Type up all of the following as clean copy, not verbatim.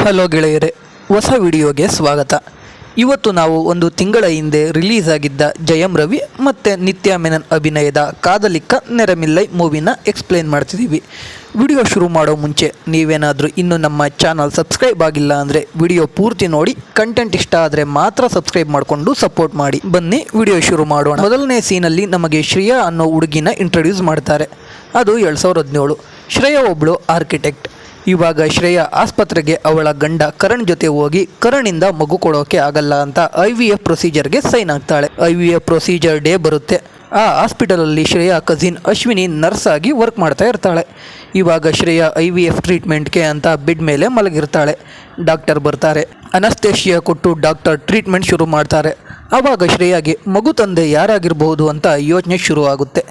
Hello ಗೆಳೆಯರೆ, ಹೊಸ ವಿಡಿಯೋಗೆ ಸ್ವಾಗತ. ಇವತ್ತು ನಾವು ಒಂದು ತಿಂಗಳ ಹಿಂದೆ ರಿಲೀಸ್ ಆಗಿದ್ದ ಜಯಂ ರವಿ ಮತ್ತು ನಿತ್ಯಾ ಮೆನನ್ ಅಭಿನಯದ ಕಾದಲಿಕ್ಕ ನೆರಮಿಲ್ಲೈ ಮೂವಿನ ಎಕ್ಸ್ಪ್ಲೇನ್ ಮಾಡ್ತಿದ್ದೀವಿ. ವಿಡಿಯೋ ಶುರು ಮಾಡೋ ಮುಂಚೆ ನೀವೇನಾದರೂ ಇನ್ನೂ ನಮ್ಮ ಚಾನಲ್ ಸಬ್ಸ್ಕ್ರೈಬ್ ಆಗಿಲ್ಲ ಅಂದರೆ ವಿಡಿಯೋ ಪೂರ್ತಿ ನೋಡಿ, ಕಂಟೆಂಟ್ ಇಷ್ಟ ಆದರೆ ಮಾತ್ರ ಸಬ್ಸ್ಕ್ರೈಬ್ ಮಾಡಿಕೊಂಡು ಸಪೋರ್ಟ್ ಮಾಡಿ. ಬನ್ನಿ ವಿಡಿಯೋ ಶುರು ಮಾಡೋಣ. ಮೊದಲನೇ ಸೀನಲ್ಲಿ ನಮಗೆ ಶ್ರೇಯಾ ಅನ್ನೋ ಹುಡುಗಿನ ಇಂಟ್ರೊಡ್ಯೂಸ್ ಮಾಡ್ತಾರೆ. ಅದು 2017. ಶ್ರೇಯಾ ಒಬ್ಬಳು ಆರ್ಕಿಟೆಕ್ಟ್. ಇವಾಗ ಶ್ರೇಯಾ ಆಸ್ಪತ್ರೆಗೆ ಅವಳ ಗಂಡ ಕರಣ್ ಜೊತೆ ಹೋಗಿ ಕರಣಿಂದ ಮಗು ಕೊಡೋಕೆ ಆಗಲ್ಲ ಅಂತ IVF ಪ್ರೊಸೀಜರ್ಗೆ ಸೈನ್ ಆಗ್ತಾಳೆ. IVF ಪ್ರೊಸೀಜರ್ ಡೇ ಬರುತ್ತೆ. ಆ ಹಾಸ್ಪಿಟಲಲ್ಲಿ ಶ್ರೇಯಾ ಕಸಿನ್ ಅಶ್ವಿನಿ ನರ್ಸ್ ಆಗಿ ವರ್ಕ್ ಮಾಡ್ತಾ ಇರ್ತಾಳೆ. ಇವಾಗ ಶ್ರೇಯಾ IVF ಟ್ರೀಟ್ಮೆಂಟ್ಗೆ ಅಂತ ಬೆಡ್ ಮೇಲೆ ಮಲಗಿರ್ತಾಳೆ. ಡಾಕ್ಟರ್ ಬರ್ತಾರೆ. ಅನಸ್ತೇಶಿಯಾ ಕೊಟ್ಟು ಡಾಕ್ಟರ್ ಟ್ರೀಟ್ಮೆಂಟ್ ಶುರು ಮಾಡ್ತಾರೆ. ಆವಾಗ ಶ್ರೇಯಾಗೆ ಮಗು ತಂದೆ ಯಾರಾಗಿರ್ಬೋದು ಅಂತ ಯೋಚನೆ ಶುರು ಆಗುತ್ತೆ.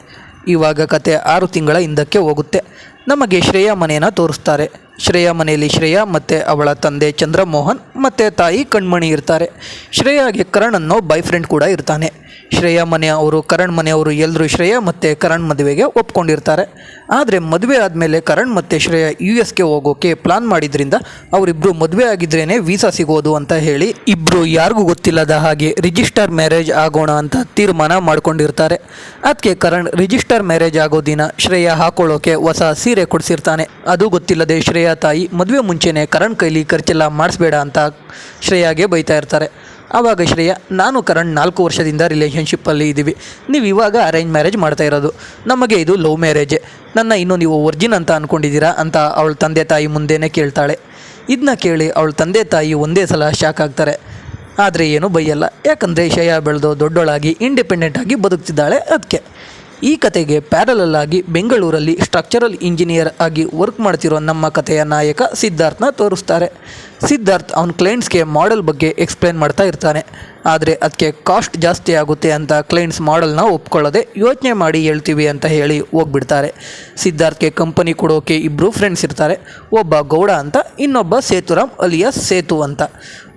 ಇವಾಗ ಕತೆ 6 ತಿಂಗಳ ಹಿಂದಕ್ಕೆ ಹೋಗುತ್ತೆ. ನಮಗೆ ಶ್ರೇಯಾ ಮನೆಯನ್ನು ತೋರಿಸ್ತಾರೆ. ಶ್ರೇಯಾ ಮನೆಯಲ್ಲಿ ಶ್ರೇಯಾ ಮತ್ತು ಅವಳ ತಂದೆ ಚಂದ್ರಮೋಹನ್ ಮತ್ತು ತಾಯಿ ಕಣ್ಮಣಿ ಇರ್ತಾರೆ. ಶ್ರೇಯಾಗೆ ಕರಣ್ ಅನ್ನೋ ಬಾಯ್ ಫ್ರೆಂಡ್ ಕೂಡ ಇರ್ತಾನೆ. ಶ್ರೇಯಾ ಮನೆಯವರು ಕರಣ್ ಮನೆಯವರು ಎಲ್ಲರೂ ಶ್ರೇಯಾ ಮತ್ತು ಕರಣ್ ಮದುವೆಗೆ ಒಪ್ಕೊಂಡಿರ್ತಾರೆ. ಆದರೆ ಮದುವೆ ಆದಮೇಲೆ ಕರಣ್ ಮತ್ತು ಶ್ರೇಯಾ US ಹೋಗೋಕೆ ಪ್ಲಾನ್ ಮಾಡಿದ್ರಿಂದ ಅವರಿಬ್ಬರು ಮದುವೆ ಆಗಿದ್ರೇ ವೀಸಾ ಸಿಗೋದು ಅಂತ ಹೇಳಿ ಇಬ್ಬರು ಯಾರಿಗೂ ಗೊತ್ತಿಲ್ಲದ ಹಾಗೆ ರಿಜಿಸ್ಟರ್ ಮ್ಯಾರೇಜ್ ಆಗೋಣ ಅಂತ ತೀರ್ಮಾನ ಮಾಡ್ಕೊಂಡಿರ್ತಾರೆ. ಅದಕ್ಕೆ ಕರಣ್ ರಿಜಿಸ್ಟರ್ ಮ್ಯಾರೇಜ್ ಆಗೋ ದಿನ ಶ್ರೇಯಾ ಹಾಕೊಳ್ಳೋಕೆ ಹೊಸ ಸೀರೆ ಕೊಡಿಸಿರ್ತಾನೆ. ಅದು ಗೊತ್ತಿಲ್ಲದೆ ಶ್ರೇಯಾ ತಾಯಿ ಮದುವೆ ಮುಂಚೆನೇ ಕರಣ್ ಕೈಲಿ ಖರ್ಚೆಲ್ಲ ಮಾಡಿಸ್ಬೇಡ ಅಂತ ಶ್ರೇಯಾಗೆ ಬೈತಾ ಇರ್ತಾರೆ. ಆವಾಗ ಶ್ರೇಯಾ, ನಾನು ಕರಣ್ 4 ವರ್ಷದಿಂದ ರಿಲೇಷನ್ಶಿಪ್ಪಲ್ಲಿ ಇದ್ದೀವಿ, ನೀವು ಇವಾಗ ಅರೇಂಜ್ ಮ್ಯಾರೇಜ್ ಮಾಡ್ತಾ ಇರೋದು, ನಮಗೆ ಇದು ಲವ್ ಮ್ಯಾರೇಜೇ, ನನ್ನ ಇನ್ನೂ ನೀವು ವರ್ಜಿನ್ ಅಂತ ಅಂದ್ಕೊಂಡಿದ್ದೀರಾ ಅಂತ ಅವಳ ತಂದೆ ತಾಯಿ ಮುಂದೆನೇ ಕೇಳ್ತಾಳೆ. ಇದನ್ನ ಕೇಳಿ ಅವಳ ತಂದೆ ತಾಯಿ ಒಂದೇ ಸಲ ಶಾಕ್ ಆಗ್ತಾರೆ. ಆದರೆ ಏನೂ ಬೈಯಲ್ಲ, ಯಾಕಂದರೆ ಶ್ರೇಯಾ ಬೆಳೆದು ದೊಡ್ಡೋಳಾಗಿ ಇಂಡಿಪೆಂಡೆಂಟಾಗಿ ಬದುಕ್ತಿದ್ದಾಳೆ. ಅದಕ್ಕೆ ಈ ಕತೆಗೆ ಪ್ಯಾರಲಲ್ ಆಗಿ ಬೆಂಗಳೂರಲ್ಲಿ ಸ್ಟ್ರಕ್ಚರಲ್ ಇಂಜಿನಿಯರ್ ಆಗಿ ವರ್ಕ್ ಮಾಡ್ತಿರೋ ನಮ್ಮ ಕಥೆಯ ನಾಯಕ ಸಿದ್ಧಾರ್ಥನ ತೋರಿಸ್ತಾರೆ. ಸಿದ್ಧಾರ್ಥ್ ಅವನ ಕ್ಲೈಂಟ್ಸ್ಗೆ ಮಾಡೆಲ್ ಬಗ್ಗೆ ಎಕ್ಸ್ಪ್ಲೇನ್ ಮಾಡ್ತಾ ಇರ್ತಾನೆ. ಆದರೆ ಅದಕ್ಕೆ ಕಾಸ್ಟ್ ಜಾಸ್ತಿ ಆಗುತ್ತೆ ಅಂತ ಕ್ಲೈಂಟ್ಸ್ ಮಾಡೆಲ್ನ ಒಪ್ಕೊಳ್ಳೋದೆ ಯೋಚನೆ ಮಾಡಿ ಹೇಳ್ತೀವಿ ಅಂತ ಹೇಳಿ ಹೋಗ್ಬಿಡ್ತಾರೆ. ಸಿದ್ಧಾರ್ಥ್ಗೆ ಕಂಪನಿ ಕೊಡೋಕೆ ಇಬ್ಬರು ಫ್ರೆಂಡ್ಸ್ ಇರ್ತಾರೆ. ಒಬ್ಬ ಗೌಡ ಅಂತ, ಇನ್ನೊಬ್ಬ ಸೇತುರಾಮ್ ಅಲಿಯಾಸ್ ಸೇತು ಅಂತ.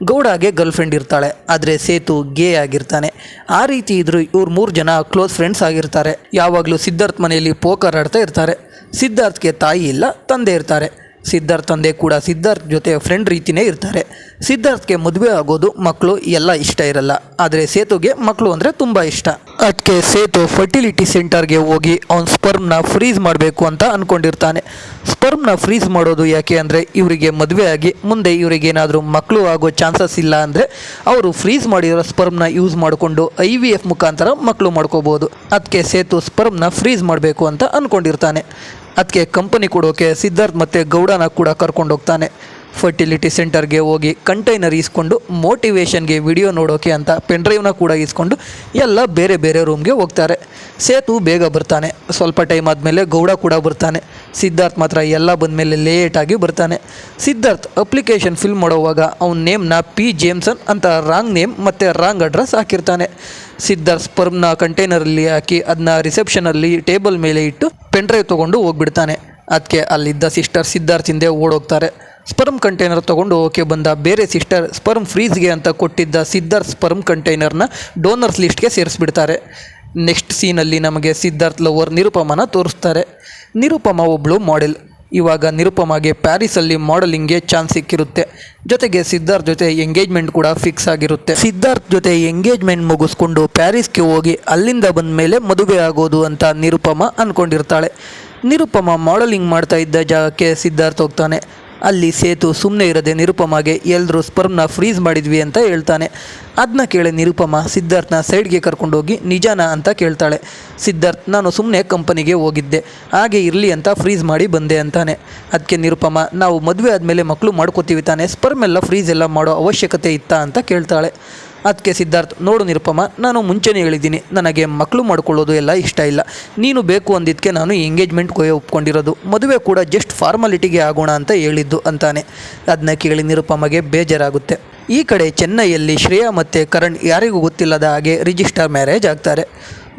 ಗೌಡಗೆ ಗರ್ಲ್ ಫ್ರೆಂಡ್ ಇರ್ತಾಳೆ, ಆದರೆ ಸೇತು ಗೇ ಆಗಿರ್ತಾನೆ. ಆ ರೀತಿ ಇದ್ದರೂ ಇವ್ರು 3 ಜನ ಕ್ಲೋಸ್ ಫ್ರೆಂಡ್ಸ್ ಆಗಿರ್ತಾರೆ. ಯಾವಾಗಲೂ ಸಿದ್ಧಾರ್ಥ್ ಮನೆಯಲ್ಲಿ ಪೋಕರ್ ಆಡ್ತಾ ಇರ್ತಾರೆ. ಸಿದ್ಧಾರ್ಥ್ಗೆ ತಾಯಿ ಇಲ್ಲ, ತಂದೆ ಇರ್ತಾರೆ. ಸಿದ್ಧಾರ್ಥ್ ತಂದೆ ಕೂಡ ಸಿದ್ಧಾರ್ಥ್ ಜೊತೆ ಫ್ರೆಂಡ್ ರೀತಿಯೇ ಇರ್ತಾರೆ. ಸಿದ್ಧಾರ್ಥ್ಗೆ ಮದುವೆ ಆಗೋದು, ಮಕ್ಕಳು ಎಲ್ಲ ಇಷ್ಟ ಇರಲ್ಲ. ಆದರೆ ಸೇತುಗೆ ಮಕ್ಕಳು ಅಂದರೆ ತುಂಬ ಇಷ್ಟ. ಅದಕ್ಕೆ ಸೇತು ಫರ್ಟಿಲಿಟಿ ಸೆಂಟರ್ಗೆ ಹೋಗಿ ಅವನ ಸ್ಪರ್ಮ್ನ ಫ್ರೀಸ್ ಮಾಡಬೇಕು ಅಂತ ಅಂದ್ಕೊಂಡಿರ್ತಾನೆ. ಸ್ಪರ್ಮ್ನ ಫ್ರೀಸ್ ಮಾಡೋದು ಯಾಕೆ ಅಂದರೆ ಇವರಿಗೆ ಮದುವೆ ಆಗಿ ಮುಂದೆ ಇವರಿಗೇನಾದರೂ ಮಕ್ಕಳು ಆಗೋ ಚಾನ್ಸಸ್ ಇಲ್ಲ ಅಂದರೆ ಅವರು ಫ್ರೀಸ್ ಮಾಡಿರೋ ಸ್ಪರ್ಮ್ನ ಯೂಸ್ ಮಾಡಿಕೊಂಡು IVF ಮುಖಾಂತರ ಮಕ್ಕಳು ಮಾಡ್ಕೋಬೋದು. ಅದಕ್ಕೆ ಸೇತು ಸ್ಪರ್ಮ್ನ ಫ್ರೀಸ್ ಮಾಡಬೇಕು ಅಂತ ಅಂದ್ಕೊಂಡಿರ್ತಾನೆ. ಅದಕ್ಕೆ ಕಂಪನಿ ಕೊಡೋಕೆ ಸಿದ್ಧಾರ್ಥ್ ಮತ್ತು ಗೌಡನ ಕೂಡ ಕರ್ಕೊಂಡೋಗ್ತಾನೆ. ಫರ್ಟಿಲಿಟಿ ಸೆಂಟರ್ಗೆ ಹೋಗಿ ಕಂಟೈನರ್ ಇಸ್ಕೊಂಡು ಮೋಟಿವೇಶನ್ಗೆ ವಿಡಿಯೋ ನೋಡೋಕೆ ಅಂತ ಪೆನ್ಡ್ರೈವ್ನ ಕೂಡ ಇಸ್ಕೊಂಡು ಎಲ್ಲ ಬೇರೆ ಬೇರೆ ರೂಮ್ಗೆ ಹೋಗ್ತಾರೆ. ಸೇತು ಬೇಗ ಬರ್ತಾನೆ. ಸ್ವಲ್ಪ ಟೈಮ್ ಆದಮೇಲೆ ಗೌಡ ಕೂಡ ಬರ್ತಾನೆ. ಸಿದ್ಧಾರ್ಥ್ ಮಾತ್ರ ಎಲ್ಲ ಬಂದಮೇಲೆ ಲೇಟಾಗಿ ಬರ್ತಾನೆ. ಸಿದ್ಧಾರ್ಥ್ ಅಪ್ಲಿಕೇಶನ್ ಫಿಲ್ ಮಾಡೋವಾಗ ಅವನ ನೇಮ್ನ P. ಜೇಮ್ಸನ್ ಅಂತ ರಾಂಗ್ ನೇಮ್ ಮತ್ತು ರಾಂಗ್ ಅಡ್ರೆಸ್ ಹಾಕಿರ್ತಾನೆ. ಸಿದ್ಧಾರ್ಥ್ ಸ್ಪರ್ಮ್ನ ಕಂಟೈನರಲ್ಲಿ ಹಾಕಿ ಅದನ್ನ ರಿಸೆಪ್ಷನಲ್ಲಿ ಟೇಬಲ್ ಮೇಲೆ ಇಟ್ಟು ಪೆನ್ಡ್ರೈವ್ ತೊಗೊಂಡು ಹೋಗ್ಬಿಡ್ತಾನೆ. ಅದಕ್ಕೆ ಅಲ್ಲಿದ್ದ ಸಿಸ್ಟರ್ ಸಿದ್ಧಾರ್ಥ್ ಹಿಂದೆ ಓಡೋಗ್ತಾರೆ. ಸ್ಪರ್ಮ್ ಕಂಟೈನರ್ ತೊಗೊಂಡು ಓಕೆ ಬಂದ ಬೇರೆ ಸಿಸ್ಟರ್ ಸ್ಪರ್ಮ್ ಫ್ರೀಸ್ಗೆ ಅಂತ ಕೊಟ್ಟಿದ್ದ ಸಿದ್ಧಾರ್ಥ್ ಸ್ಪರ್ಮ್ ಕಂಟೈನರ್ನ ಡೋನರ್ಸ್ ಲಿಸ್ಟ್ಗೆ ಸೇರಿಸ್ಬಿಡ್ತಾರೆ. ನೆಕ್ಸ್ಟ್ ಸೀನಲ್ಲಿ ನಮಗೆ ಸಿದ್ಧಾರ್ಥ್ ಲವರ್ ನಿರುಪಮನ ತೋರಿಸ್ತಾರೆ. ನಿರುಪಮ ಒಬ್ಬಳು ಮಾಡೆಲ್. ಇವಾಗ ನಿರುಪಮಗೆ ಪ್ಯಾರಿಸಲ್ಲಿ ಮಾಡೆಲಿಂಗ್ಗೆ ಚಾನ್ಸ್ ಸಿಕ್ಕಿರುತ್ತೆ. ಜೊತೆಗೆ ಸಿದ್ಧಾರ್ಥ್ ಜೊತೆ ಎಂಗೇಜ್ಮೆಂಟ್ ಕೂಡ ಫಿಕ್ಸ್ ಆಗಿರುತ್ತೆ. ಸಿದ್ಧಾರ್ಥ್ ಜೊತೆ ಎಂಗೇಜ್ಮೆಂಟ್ ಮುಗಿಸ್ಕೊಂಡು ಪ್ಯಾರಿಸ್ಗೆ ಹೋಗಿ ಅಲ್ಲಿಂದ ಬಂದ ಮೇಲೆ ಮದುವೆ ಆಗೋದು ಅಂತ ನಿರುಪಮ ಅಂದ್ಕೊಂಡಿರ್ತಾಳೆ. ನಿರುಪಮ ಮಾಡೆಲಿಂಗ್ ಮಾಡ್ತಾ ಇದ್ದ ಜಾಗಕ್ಕೆ ಸಿದ್ಧಾರ್ಥ್ ಹೋಗ್ತಾನೆ. ಅಲ್ಲಿ ಸೇತು ಸುಮ್ಮನೆ ಇರದೆ ನಿರುಪಮಗೆ ಎಲ್ಲರೂ ಸ್ಪರ್ಮ್ನ ಫ್ರೀಸ್ ಮಾಡಿದ್ವಿ ಅಂತ ಹೇಳ್ತಾನೆ. ಅದನ್ನ ಕೇಳಿ ನಿರುಪಮ ಸಿದ್ಧಾರ್ಥನ ಸೈಡ್ಗೆ ಕರ್ಕೊಂಡೋಗಿ ನಿಜಾನ ಅಂತ ಕೇಳ್ತಾಳೆ. ಸಿದ್ಧಾರ್ಥ್, ನಾನು ಸುಮ್ಮನೆ ಕಂಪನಿಗೆ ಹೋಗಿದ್ದೆ, ಹಾಗೆ ಇರಲಿ ಅಂತ ಫ್ರೀಸ್ ಮಾಡಿ ಬಂದೆ ಅಂತಾನೆ. ಅದಕ್ಕೆ ನಿರುಪಮ, ನಾವು ಮದುವೆ ಆದಮೇಲೆ ಮಕ್ಕಳು ಮಾಡ್ಕೋತೀವಿ ತಾನೆ, ಸ್ಪರ್ಮ್ ಎಲ್ಲ ಫ್ರೀಸ್ ಎಲ್ಲ ಮಾಡೋ ಅವಶ್ಯಕತೆ ಇತ್ತಾ ಅಂತ ಕೇಳ್ತಾಳೆ. ಅದಕ್ಕೆ ಸಿದ್ಧಾರ್ಥ್, ನೋಡು ನಿರುಪಮ, ನಾನು ಮುಂಚೆನೇ ಹೇಳಿದ್ದೀನಿ, ನನಗೆ ಮಕ್ಕಳು ಮಾಡ್ಕೊಳ್ಳೋದು ಎಲ್ಲ ಇಷ್ಟ ಇಲ್ಲ. ನೀನು ಬೇಕು ಅಂದಿದ್ದಕ್ಕೆ ನಾನು ಎಂಗೇಜ್ಮೆಂಟ್ಗೆ ಒಪ್ಕೊಂಡಿರೋದು, ಮದುವೆ ಕೂಡ ಜಸ್ಟ್ ಫಾರ್ಮಾಲಿಟಿಗೆ ಆಗೋಣ ಅಂತ ಹೇಳಿದ್ದು ಅಂತಾನೆ. ಅದನ್ನ ಕೇಳಿ ನಿರುಪಮಗೆ ಬೇಜಾರಾಗುತ್ತೆ. ಈ ಕಡೆ ಚೆನ್ನೈಯಲ್ಲಿ ಶ್ರೇಯಾ ಮತ್ತು ಕರಣ್ ಯಾರಿಗೂ ಗೊತ್ತಿಲ್ಲದ ಹಾಗೆ ರಿಜಿಸ್ಟರ್ ಮ್ಯಾರೇಜ್ ಆಗ್ತಾರೆ.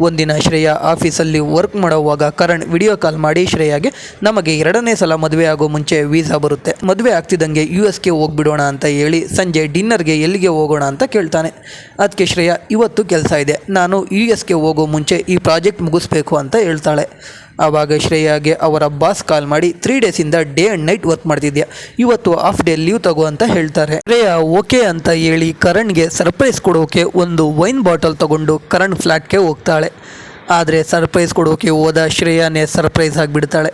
ಒಂದಿನ ಶ್ರೇಯಾ ಆಫೀಸಲ್ಲಿ ವರ್ಕ್ ಮಾಡೋವಾಗ ಕರಣ್ ವಿಡಿಯೋ ಕಾಲ್ ಮಾಡಿ ಶ್ರೇಯಾಗೆ, ನಮಗೆ 2ನೇ ಸಲ ಮದುವೆ ಆಗೋ ಮುಂಚೆ ವೀಸಾ ಬರುತ್ತೆ, ಮದುವೆ ಆಗ್ತಿದ್ದಂಗೆ US ಹೋಗ್ಬಿಡೋಣ ಅಂತ ಹೇಳಿ ಸಂಜೆ ಡಿನ್ನರ್ಗೆ ಎಲ್ಲಿಗೆ ಹೋಗೋಣ ಅಂತ ಕೇಳ್ತಾನೆ. ಅದಕ್ಕೆ ಶ್ರೇಯಾ, ಇವತ್ತು ಕೆಲಸ ಇದೆ, ನಾನು US ಹೋಗೋ ಮುಂಚೆ ಈ ಪ್ರಾಜೆಕ್ಟ್ ಮುಗಿಸ್ಬೇಕು ಅಂತ ಹೇಳ್ತಾಳೆ. ಆವಾಗ ಶ್ರೇಯಾಗೆ ಅವರ ಬಾಸ್ ಕಾಲ್ ಮಾಡಿ 3 ಡೇಸಿಂದ ಡೇ ಆ್ಯಂಡ್ ನೈಟ್ ವರ್ಕ್ ಮಾಡ್ತಿದ್ಯಾ, ಇವತ್ತು ಹಾಫ್ ಡೇ ಲೀವ್ ತಗೋ ಅಂತ ಹೇಳ್ತಾರೆ. ಶ್ರೇಯಾ ಓಕೆ ಅಂತ ಹೇಳಿ ಕರಣ್ಗೆ ಸರ್ಪ್ರೈಸ್ ಕೊಡೋಕೆ ಒಂದು ವೈನ್ ಬಾಟಲ್ ತಗೊಂಡು ಕರಣ್ ಫ್ಲ್ಯಾಟ್ಗೆ ಹೋಗ್ತಾಳೆ. ಆದರೆ ಸರ್ಪ್ರೈಸ್ ಕೊಡೋಕೆ ಹೋದ ಶ್ರೇಯಾನೇ ಸರ್ಪ್ರೈಸ್ ಆಗಿಬಿಡ್ತಾಳೆ.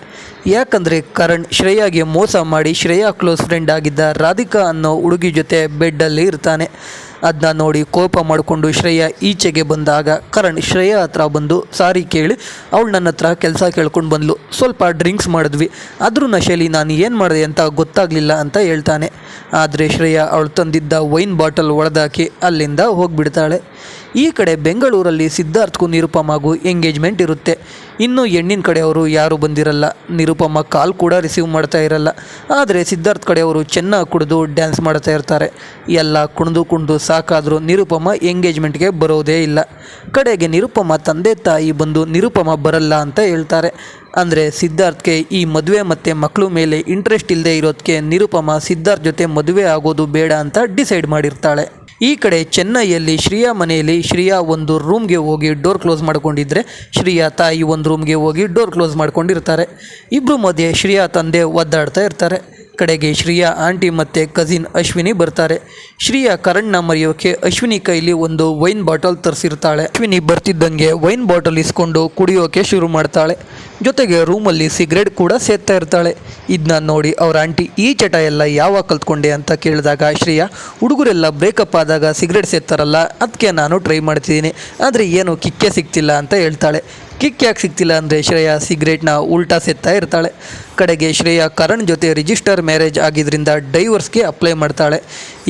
ಯಾಕಂದರೆ ಕರಣ್ ಶ್ರೇಯಾಗೆ ಮೋಸ ಮಾಡಿ ಶ್ರೇಯಾ ಕ್ಲೋಸ್ ಫ್ರೆಂಡ್ ಆಗಿದ್ದ ರಾಧಿಕಾ ಅನ್ನೋ ಹುಡುಗಿ ಜೊತೆ ಬೆಡ್ಡಲ್ಲಿ ಇರ್ತಾನೆ. ಅದನ್ನ ನೋಡಿ ಕೋಪ ಮಾಡಿಕೊಂಡು ಶ್ರೇಯಾ ಈಚೆಗೆ ಬಂದಾಗ ಕರಣ್ ಶ್ರೇಯಾ ಹತ್ರ ಬಂದು ಸಾರಿ ಕೇಳಿ ಅವಳು ನನ್ನ ಹತ್ರ ಕೆಲಸ ಕೇಳ್ಕೊಂಡು ಬಂದ್ಲು, ಸ್ವಲ್ಪ ಡ್ರಿಂಕ್ಸ್ ಮಾಡಿದ್ವಿ, ಅದ್ರ ನಶೆಯಲ್ಲಿ ನಾನು ಏನು ಮಾಡಿದೆ ಅಂತ ಗೊತ್ತಾಗಲಿಲ್ಲ ಅಂತ ಹೇಳ್ತಾನೆ. ಆದರೆ ಶ್ರೇಯಾ ಅವಳು ತಂದಿದ್ದ ವೈನ್ ಬಾಟಲ್ ಒಡೆದಾಕಿ ಅಲ್ಲಿಂದ ಹೋಗಿಬಿಡ್ತಾಳೆ. ಈ ಕಡೆ ಬೆಂಗಳೂರಲ್ಲಿ ಸಿದ್ಧಾರ್ಥ್ಗೂ ನಿರುಪಮಾಗೂ ಎಂಗೇಜ್ಮೆಂಟ್ ಇರುತ್ತೆ. ಇನ್ನೂ ಹೆಣ್ಣಿನ ಕಡೆಯವರು ಯಾರೂ ಬಂದಿರಲ್ಲ. ನಿರುಪಮ ಕಾಲ್ ಕೂಡ ರಿಸೀವ್ ಮಾಡ್ತಾ ಇರಲ್ಲ. ಆದರೆ ಸಿದ್ಧಾರ್ಥ್ ಕಡೆಯವರು ಚೆನ್ನಾಗಿ ಕುಡಿದು ಡ್ಯಾನ್ಸ್ ಮಾಡ್ತಾ ಇರ್ತಾರೆ. ಎಲ್ಲ ಕುಣಿದು ಸಾಕಾದರೂ ನಿರುಪಮ ಎಂಗೇಜ್ಮೆಂಟ್ಗೆ ಬರೋದೇ ಇಲ್ಲ. ಕಡೆಗೆ ನಿರುಪಮ ತಂದೆ ತಾಯಿ ಬಂದು ನಿರುಪಮ ಬರಲ್ಲ ಅಂತ ಹೇಳ್ತಾರೆ. ಅಂದರೆ ಸಿದ್ಧಾರ್ಥ್ಗೆ ಈ ಮದುವೆ ಮತ್ತು ಮಕ್ಕಳು ಮೇಲೆ ಇಂಟ್ರೆಸ್ಟ್ ಇಲ್ಲದೆ ಇರೋದಕ್ಕೆ ನಿರುಪಮ ಸಿದ್ಧಾರ್ಥ್ ಜೊತೆ ಮದುವೆ ಆಗೋದು ಬೇಡ ಅಂತ ಡಿಸೈಡ್ ಮಾಡಿರ್ತಾಳೆ. ಈ ಕಡೆ ಚೆನ್ನೈಯಲ್ಲಿ ಶ್ರೇಯಾ ಮನೆಯಲ್ಲಿ ಶ್ರೇಯಾ ಒಂದು ರೂಮ್ಗೆ ಹೋಗಿ ಡೋರ್ ಕ್ಲೋಸ್ ಮಾಡ್ಕೊಂಡಿದ್ರೆ ಶ್ರೇಯಾ ತಾಯಿ ಒಂದು ರೂಮ್ಗೆ ಹೋಗಿ ಡೋರ್ ಕ್ಲೋಸ್ ಮಾಡ್ಕೊಂಡಿರ್ತಾರೆ. ಇಬ್ಬರು ಮಧ್ಯೆ ಶ್ರೇಯಾ ತಂದೆ ಒದ್ದಾಡ್ತಾ ಇರ್ತಾರೆ. ಕಡೆಗೆ ಶ್ರೇಯಾ ಆಂಟಿ ಮತ್ತು ಕಸಿನ್ ಅಶ್ವಿನಿ ಬರ್ತಾರೆ. ಶ್ರೇಯಾ ಕರಣ್ನ ಮರೆಯೋಕೆ ಅಶ್ವಿನಿ ಕೈಲಿ ಒಂದು ವೈನ್ ಬಾಟಲ್ ತರಿಸಿರ್ತಾಳೆ. ಅಶ್ವಿನಿ ಬರ್ತಿದ್ದಂಗೆ ವೈನ್ ಬಾಟಲ್ ಇಸ್ಕೊಂಡು ಕುಡಿಯೋಕೆ ಶುರು ಮಾಡ್ತಾಳೆ. ಜೊತೆಗೆ ರೂಮಲ್ಲಿ ಸಿಗರೇಟ್ ಕೂಡ ಸೇರ್ತಾ ಇರ್ತಾಳೆ. ಇದನ್ನ ನೋಡಿ ಅವ್ರ ಆಂಟಿ ಈ ಚಟ ಎಲ್ಲ ಯಾವಾಗ ಕಲ್ತ್ಕೊಂಡೆ ಅಂತ ಕೇಳಿದಾಗ ಶ್ರೇಯಾ ಹುಡುಗರೆಲ್ಲ ಬ್ರೇಕಪ್ ಆದಾಗ ಸಿಗರೇಟ್ ಸೇರ್ತಾರಲ್ಲ, ಅದಕ್ಕೆ ನಾನು ಟ್ರೈ ಮಾಡ್ತಿದ್ದೀನಿ, ಆದರೆ ಏನು ಕಿಕ್ಕೇ ಸಿಗ್ತಿಲ್ಲ ಅಂತ ಹೇಳ್ತಾಳೆ. ಕಿಕ್ ಯಾಕೆ ಸಿಗ್ತಿಲ್ಲ ಅಂದರೆ ಶ್ರೇಯಾ ಸಿಗರೇಟ್ನ ಉಲ್ಟಾ ಸೇರ್ತಾ ಇರ್ತಾಳೆ. ಕಡೆಗೆ ಶ್ರೇಯಾ ಕರಣ್ ಜೊತೆ ರಿಜಿಸ್ಟರ್ ಮ್ಯಾರೇಜ್ ಆಗಿದ್ದರಿಂದ ಡೈವರ್ಸ್ಗೆ ಅಪ್ಲೈ ಮಾಡ್ತಾಳೆ.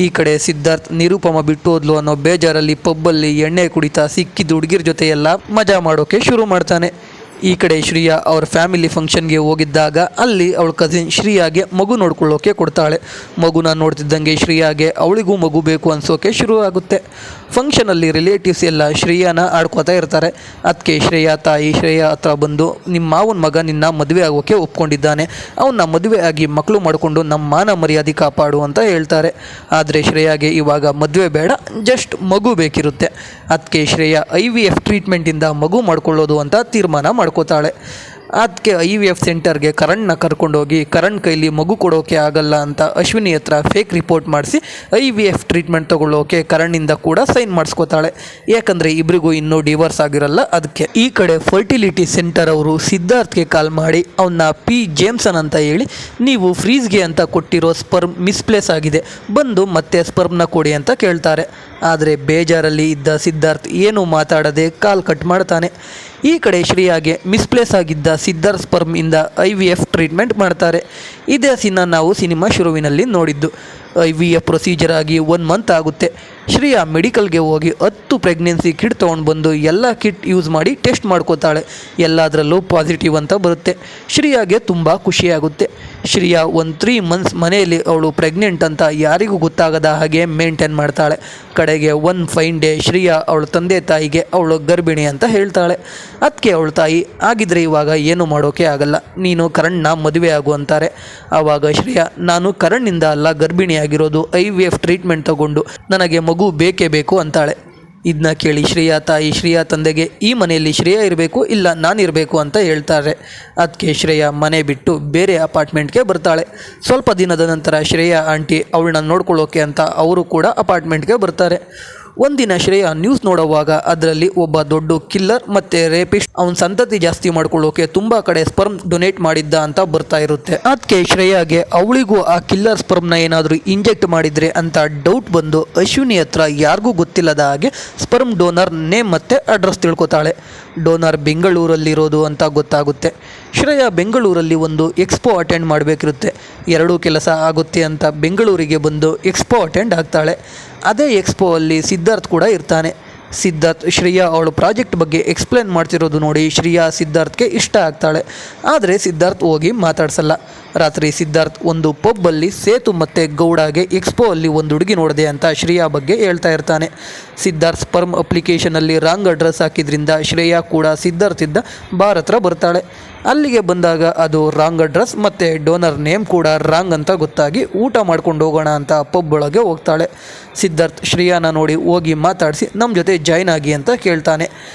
ಈ ಕಡೆ ಸಿದ್ಧಾರ್ಥ್ ನಿರುಪಮ ಬಿಟ್ಟು ಹೋದ್ಲು ಅನ್ನೋ ಬೇಜಾರಲ್ಲಿ ಪಬ್ಬಲ್ಲಿ ಎಣ್ಣೆ ಕುಡಿತಾ ಸಿಕ್ಕಿದ ಹುಡುಗಿರ ಜೊತೆ ಎಲ್ಲ ಮಜಾ ಮಾಡೋಕೆ ಶುರು ಮಾಡ್ತಾನೆ. ಈ ಕಡೆ ಶ್ರೇಯಾ ಅವ್ರ ಫ್ಯಾಮಿಲಿ ಫಂಕ್ಷನ್ಗೆ ಹೋಗಿದ್ದಾಗ ಅಲ್ಲಿ ಅವಳ ಕಸಿನ್ ಶ್ರೇಯಾಗೆ ಮಗು ನೋಡ್ಕೊಳ್ಳೋಕೆ ಕೊಡ್ತಾಳೆ. ಮಗುನ ನೋಡ್ತಿದ್ದಂಗೆ ಶ್ರೇಯಾಗೆ ಅವಳಿಗೂ ಮಗು ಬೇಕು ಅನಿಸೋಕೆ ಶುರು ಆಗುತ್ತೆ. ಫಂಕ್ಷನಲ್ಲಿ ರಿಲೇಟಿವ್ಸ್ ಎಲ್ಲ ಶ್ರೇಯಾನ ಆಡ್ಕೋತಾ ಇರ್ತಾರೆ. ಅದಕ್ಕೆ ಶ್ರೇಯಾ ತಾಯಿ ಶ್ರೇಯಾ ಹತ್ರ ಬಂದು ನಿಮ್ಮ ಮಾವನ ಮಗ ನಿನ್ನ ಮದುವೆ ಆಗೋಕ್ಕೆ ಒಪ್ಕೊಂಡಿದ್ದಾನೆ, ಅವನ್ನ ಮದುವೆ ಆಗಿ ಮಕ್ಕಳು ಮಾಡಿಕೊಂಡು ನಮ್ಮ ಮಾನ ಮರ್ಯಾದೆ ಕಾಪಾಡು ಅಂತ ಹೇಳ್ತಾರೆ. ಆದರೆ ಶ್ರೇಯಾಗೆ ಇವಾಗ ಮದುವೆ ಬೇಡ, ಜಸ್ಟ್ ಮಗು ಬೇಕಿರುತ್ತೆ. ಅದಕ್ಕೆ ಶ್ರೇಯಾ IVF ಟ್ರೀಟ್ಮೆಂಟಿಂದ ಮಗು ಮಾಡ್ಕೊಳ್ಳೋದು ಅಂತ ತೀರ್ಮಾನ ಮಾಡ್ಕೋತಾಳೆ. ಅದಕ್ಕೆ IVF ಸೆಂಟರ್ಗೆ ಕರಣ್ನ ಕರ್ಕೊಂಡೋಗಿ ಕರಣ್ ಕೈಲಿ ಮಗು ಕೊಡೋಕೆ ಆಗಲ್ಲ ಅಂತ ಅಶ್ವಿನಿ ಹತ್ರ ಫೇಕ್ ರಿಪೋರ್ಟ್ ಮಾಡಿಸಿ IVF ಟ್ರೀಟ್ಮೆಂಟ್ ತೊಗೊಳ್ಳೋಕೆ ಕರಣ್ಣಿಂದ ಕೂಡ ಸೈನ್ ಮಾಡಿಸ್ಕೋತಾಳೆ. ಯಾಕಂದರೆ ಇಬ್ಬರಿಗೂ ಇನ್ನೂ ಡಿವೋರ್ಸ್ ಆಗಿರಲ್ಲ ಅದಕ್ಕೆ. ಈ ಕಡೆ ಫರ್ಟಿಲಿಟಿ ಸೆಂಟರ್ ಅವರು ಸಿದ್ಧಾರ್ಥ್ಗೆ ಕಾಲ್ ಮಾಡಿ ಅವನ್ನ P. ಜೇಮ್ಸನ್ ಅಂತ ಹೇಳಿ ನೀವು ಫ್ರೀಸ್ಗೆ ಅಂತ ಕೊಟ್ಟಿರೋ ಸ್ಪರ್ಮ್ ಮಿಸ್ಪ್ಲೇಸ್ ಆಗಿದೆ, ಬಂದು ಮತ್ತೆ ಸ್ಪರ್ಮ್ನ ಕೊಡಿ ಅಂತ ಕೇಳ್ತಾರೆ. ಆದರೆ ಬೇಜಾರಲ್ಲಿ ಇದ್ದ ಸಿದ್ಧಾರ್ಥ್ ಏನು ಮಾತಾಡದೆ ಕಾಲ್ ಕಟ್ ಮಾಡ್ತಾನೆ. ಈ ಕಡೆ ಶ್ರೇಯಾಗೆ ಮಿಸ್ಪ್ಲೇಸ್ ಆಗಿದ್ದ ಸಿದ್ಧಾರ್ಥ್ ಸ್ಪರ್ಮ್ ಇಂದ IVF ಟ್ರೀಟ್ಮೆಂಟ್ ಮಾಡ್ತಾರೆ. ಇದೇ ಸೀನ ನಾವು ಸಿನಿಮಾ ಶುರುವಿನಲ್ಲಿ ನೋಡಿದ್ದು. IVF ಪ್ರೊಸೀಜರ್ ಆಗಿ 1 ಮಂತ್ ಆಗುತ್ತೆ. ಶ್ರೇಯಾ ಮೆಡಿಕಲ್ಗೆ ಹೋಗಿ 10 ಪ್ರೆಗ್ನೆನ್ಸಿ ಕಿಟ್ ತೊಗೊಂಡು ಬಂದು ಎಲ್ಲ ಕಿಟ್ ಯೂಸ್ ಮಾಡಿ ಟೆಸ್ಟ್ ಮಾಡ್ಕೋತಾಳೆ. ಎಲ್ಲದರಲ್ಲೂ ಪಾಸಿಟಿವ್ ಅಂತ ಬರುತ್ತೆ. ಶ್ರೇಯಾಗೆ ತುಂಬ ಖುಷಿಯಾಗುತ್ತೆ. ಶ್ರೇಯಾ ಒಂದು 3 ಮಂತ್ಸ್ ಮನೆಯಲ್ಲಿ ಅವಳು ಪ್ರೆಗ್ನೆಂಟ್ ಅಂತ ಯಾರಿಗೂ ಗೊತ್ತಾಗದ ಹಾಗೆ ಮೇಂಟೈನ್ ಮಾಡ್ತಾಳೆ. ಕಡೆಗೆ ಒಂದು ಫೈನ್ ಡೇ ಶ್ರೇಯಾ ಅವಳ ತಂದೆ ತಾಯಿಗೆ ಅವಳು ಗರ್ಭಿಣಿ ಅಂತ ಹೇಳ್ತಾಳೆ. ಅದಕ್ಕೆ ಅವಳ ತಾಯಿ ಆಗಿದ್ರೆ ಇವಾಗ ಏನು ಮಾಡೋಕೆ ಆಗಲ್ಲ, ನೀನು ಕರಣ್ನ ಮದುವೆ ಆಗು ಅಂತಾರೆ. ಆವಾಗ ಶ್ರೇಯಾ ನಾನು ಕರಣ್ನಿಂದ ಅಲ್ಲ ಗರ್ಭಿಣಿಯಾಗಿರೋದು, IVF ಟ್ರೀಟ್ಮೆಂಟ್ ತಗೊಂಡು ನನಗೆ ಮಗು ಬೇಕೇ ಬೇಕು ಅಂತಾಳೆ. ಇದನ್ನ ಕೇಳಿ ಶ್ರೇಯಾ ತಾಯಿ ಶ್ರೇಯಾ ತಂದೆಗೆ ಈ ಮನೆಯಲ್ಲಿ ಶ್ರೇಯಾ ಇರಬೇಕು ಇಲ್ಲ ನಾನಿರಬೇಕು ಅಂತ ಹೇಳ್ತಾರೆ. ಅದಕ್ಕೆ ಶ್ರೇಯಾ ಮನೆ ಬಿಟ್ಟು ಬೇರೆ ಅಪಾರ್ಟ್ಮೆಂಟ್ಗೆ ಬರ್ತಾಳೆ. ಸ್ವಲ್ಪ ದಿನದ ನಂತರ ಶ್ರೇಯಾ ಆಂಟಿ ಅವಳನ್ನ ನೋಡ್ಕೊಳ್ಳೋಕೆ ಅಂತ ಅವರು ಕೂಡ ಅಪಾರ್ಟ್ಮೆಂಟ್ಗೆ ಬರ್ತಾರೆ. ಒಂದಿನ ಶ್ರೇಯಾ ನ್ಯೂಸ್ ನೋಡುವಾಗ ಅದರಲ್ಲಿ ಒಬ್ಬ ದೊಡ್ಡ ಕಿಲ್ಲರ್ ಮತ್ತು ರೇಪಿಸ್ಟ್ ಅವನ ಸಂತತಿ ಜಾಸ್ತಿ ಮಾಡ್ಕೊಳ್ಳೋಕೆ ತುಂಬ ಕಡೆ ಸ್ಪರ್ಮ್ ಡೊನೇಟ್ ಮಾಡಿದ್ದ ಅಂತ ಬರ್ತಾ ಇರುತ್ತೆ. ಅದಕ್ಕೆ ಶ್ರೇಯಾಗೆ ಅವಳಿಗೂ ಆ ಕಿಲ್ಲರ್ ಸ್ಪರ್ಮ್ನ ಏನಾದರೂ ಇಂಜೆಕ್ಟ್ ಮಾಡಿದರೆ ಅಂತ ಡೌಟ್ ಬಂದು ಅಶ್ವಿನಿ ಹತ್ರ ಯಾರಿಗೂ ಗೊತ್ತಿಲ್ಲದ ಹಾಗೆ ಸ್ಪರ್ಮ್ ಡೋನರ್ ನೇಮ್ ಮತ್ತು ಅಡ್ರೆಸ್ ತಿಳ್ಕೊತಾಳೆ. ಡೋನರ್ ಬೆಂಗಳೂರಲ್ಲಿರೋದು ಅಂತ ಗೊತ್ತಾಗುತ್ತೆ. ಶ್ರೇಯಾ ಬೆಂಗಳೂರಲ್ಲಿ ಒಂದು ಎಕ್ಸ್ಪೋ ಅಟೆಂಡ್ ಮಾಡಬೇಕಿರುತ್ತೆ. 2 ಕೆಲಸ ಆಗುತ್ತೆ ಅಂತ ಬೆಂಗಳೂರಿಗೆ ಬಂದು ಎಕ್ಸ್ಪೋ ಅಟೆಂಡ್ ಆಗ್ತಾಳೆ. ಅದೇ ಎಕ್ಸ್ಪೋ ಅಲ್ಲಿ ಸಿದ್ಧಾರ್ಥ್ ಕೂಡ ಇರ್ತಾನೆ. ಸಿದ್ಧಾರ್ಥ್ ಶ್ರೇಯಾ ಅವಳು ಪ್ರಾಜೆಕ್ಟ್ ಬಗ್ಗೆ ಎಕ್ಸ್ಪ್ಲೇನ್ ಮಾಡ್ತಿರೋದು ನೋಡಿ ಶ್ರೇಯಾ ಸಿದ್ಧಾರ್ಥ್ಗೆ ಇಷ್ಟ ಆಗ್ತಾಳೆ. ಆದರೆ ಸಿದ್ಧಾರ್ಥ್ ಹೋಗಿ ಮಾತಾಡ್ಸಲ್ಲ. ರಾತ್ರಿ ಸಿದ್ಧಾರ್ಥ್ ಒಂದು ಪಬ್ಬಲ್ಲಿ ಸೇತು ಮತ್ತು ಗೌಡಗೆ ಎಕ್ಸ್ಪೋ ಅಲ್ಲಿ ಒಂದು ಹುಡುಗಿ ನೋಡಿದೆ ಅಂತ ಶ್ರೇಯಾ ಬಗ್ಗೆ ಹೇಳ್ತಾ ಇರ್ತಾನೆ. ಸಿದ್ಧಾರ್ಥ್ ಸ್ಪರ್ಮ್ ಅಪ್ಲಿಕೇಶನಲ್ಲಿ ರಾಂಗ್ ಅಡ್ರೆಸ್ ಹಾಕಿದ್ರಿಂದ ಶ್ರೇಯಾ ಕೂಡ ಸಿದ್ಧಾರ್ಥ್ ಇದ್ದ ಬಾರ್ ಹತ್ರ ಬರ್ತಾಳೆ. ಅಲ್ಲಿಗೆ ಬಂದಾಗ ಅದು ರಾಂಗ್ ಅಡ್ರೆಸ್ ಮತ್ತು ಡೋನರ್ ನೇಮ್ ಕೂಡ ರಾಂಗ್ ಅಂತ ಗೊತ್ತಾಗಿ ಊಟ ಮಾಡ್ಕೊಂಡು ಹೋಗೋಣ ಅಂತ ಪಬ್ ಒಳಗೆ ಹೋಗ್ತಾಳೆ. ಸಿದ್ಧಾರ್ಥ್ ಶ್ರೇಯಾನ ನೋಡಿ ಹೋಗಿ ಮಾತಾಡಿಸಿ ನಮ್ಮ ಜೊತೆ ಜಾಯ್ನ್ ಆಗಿ ಅಂತ ಕೇಳ್ತಾನೆ.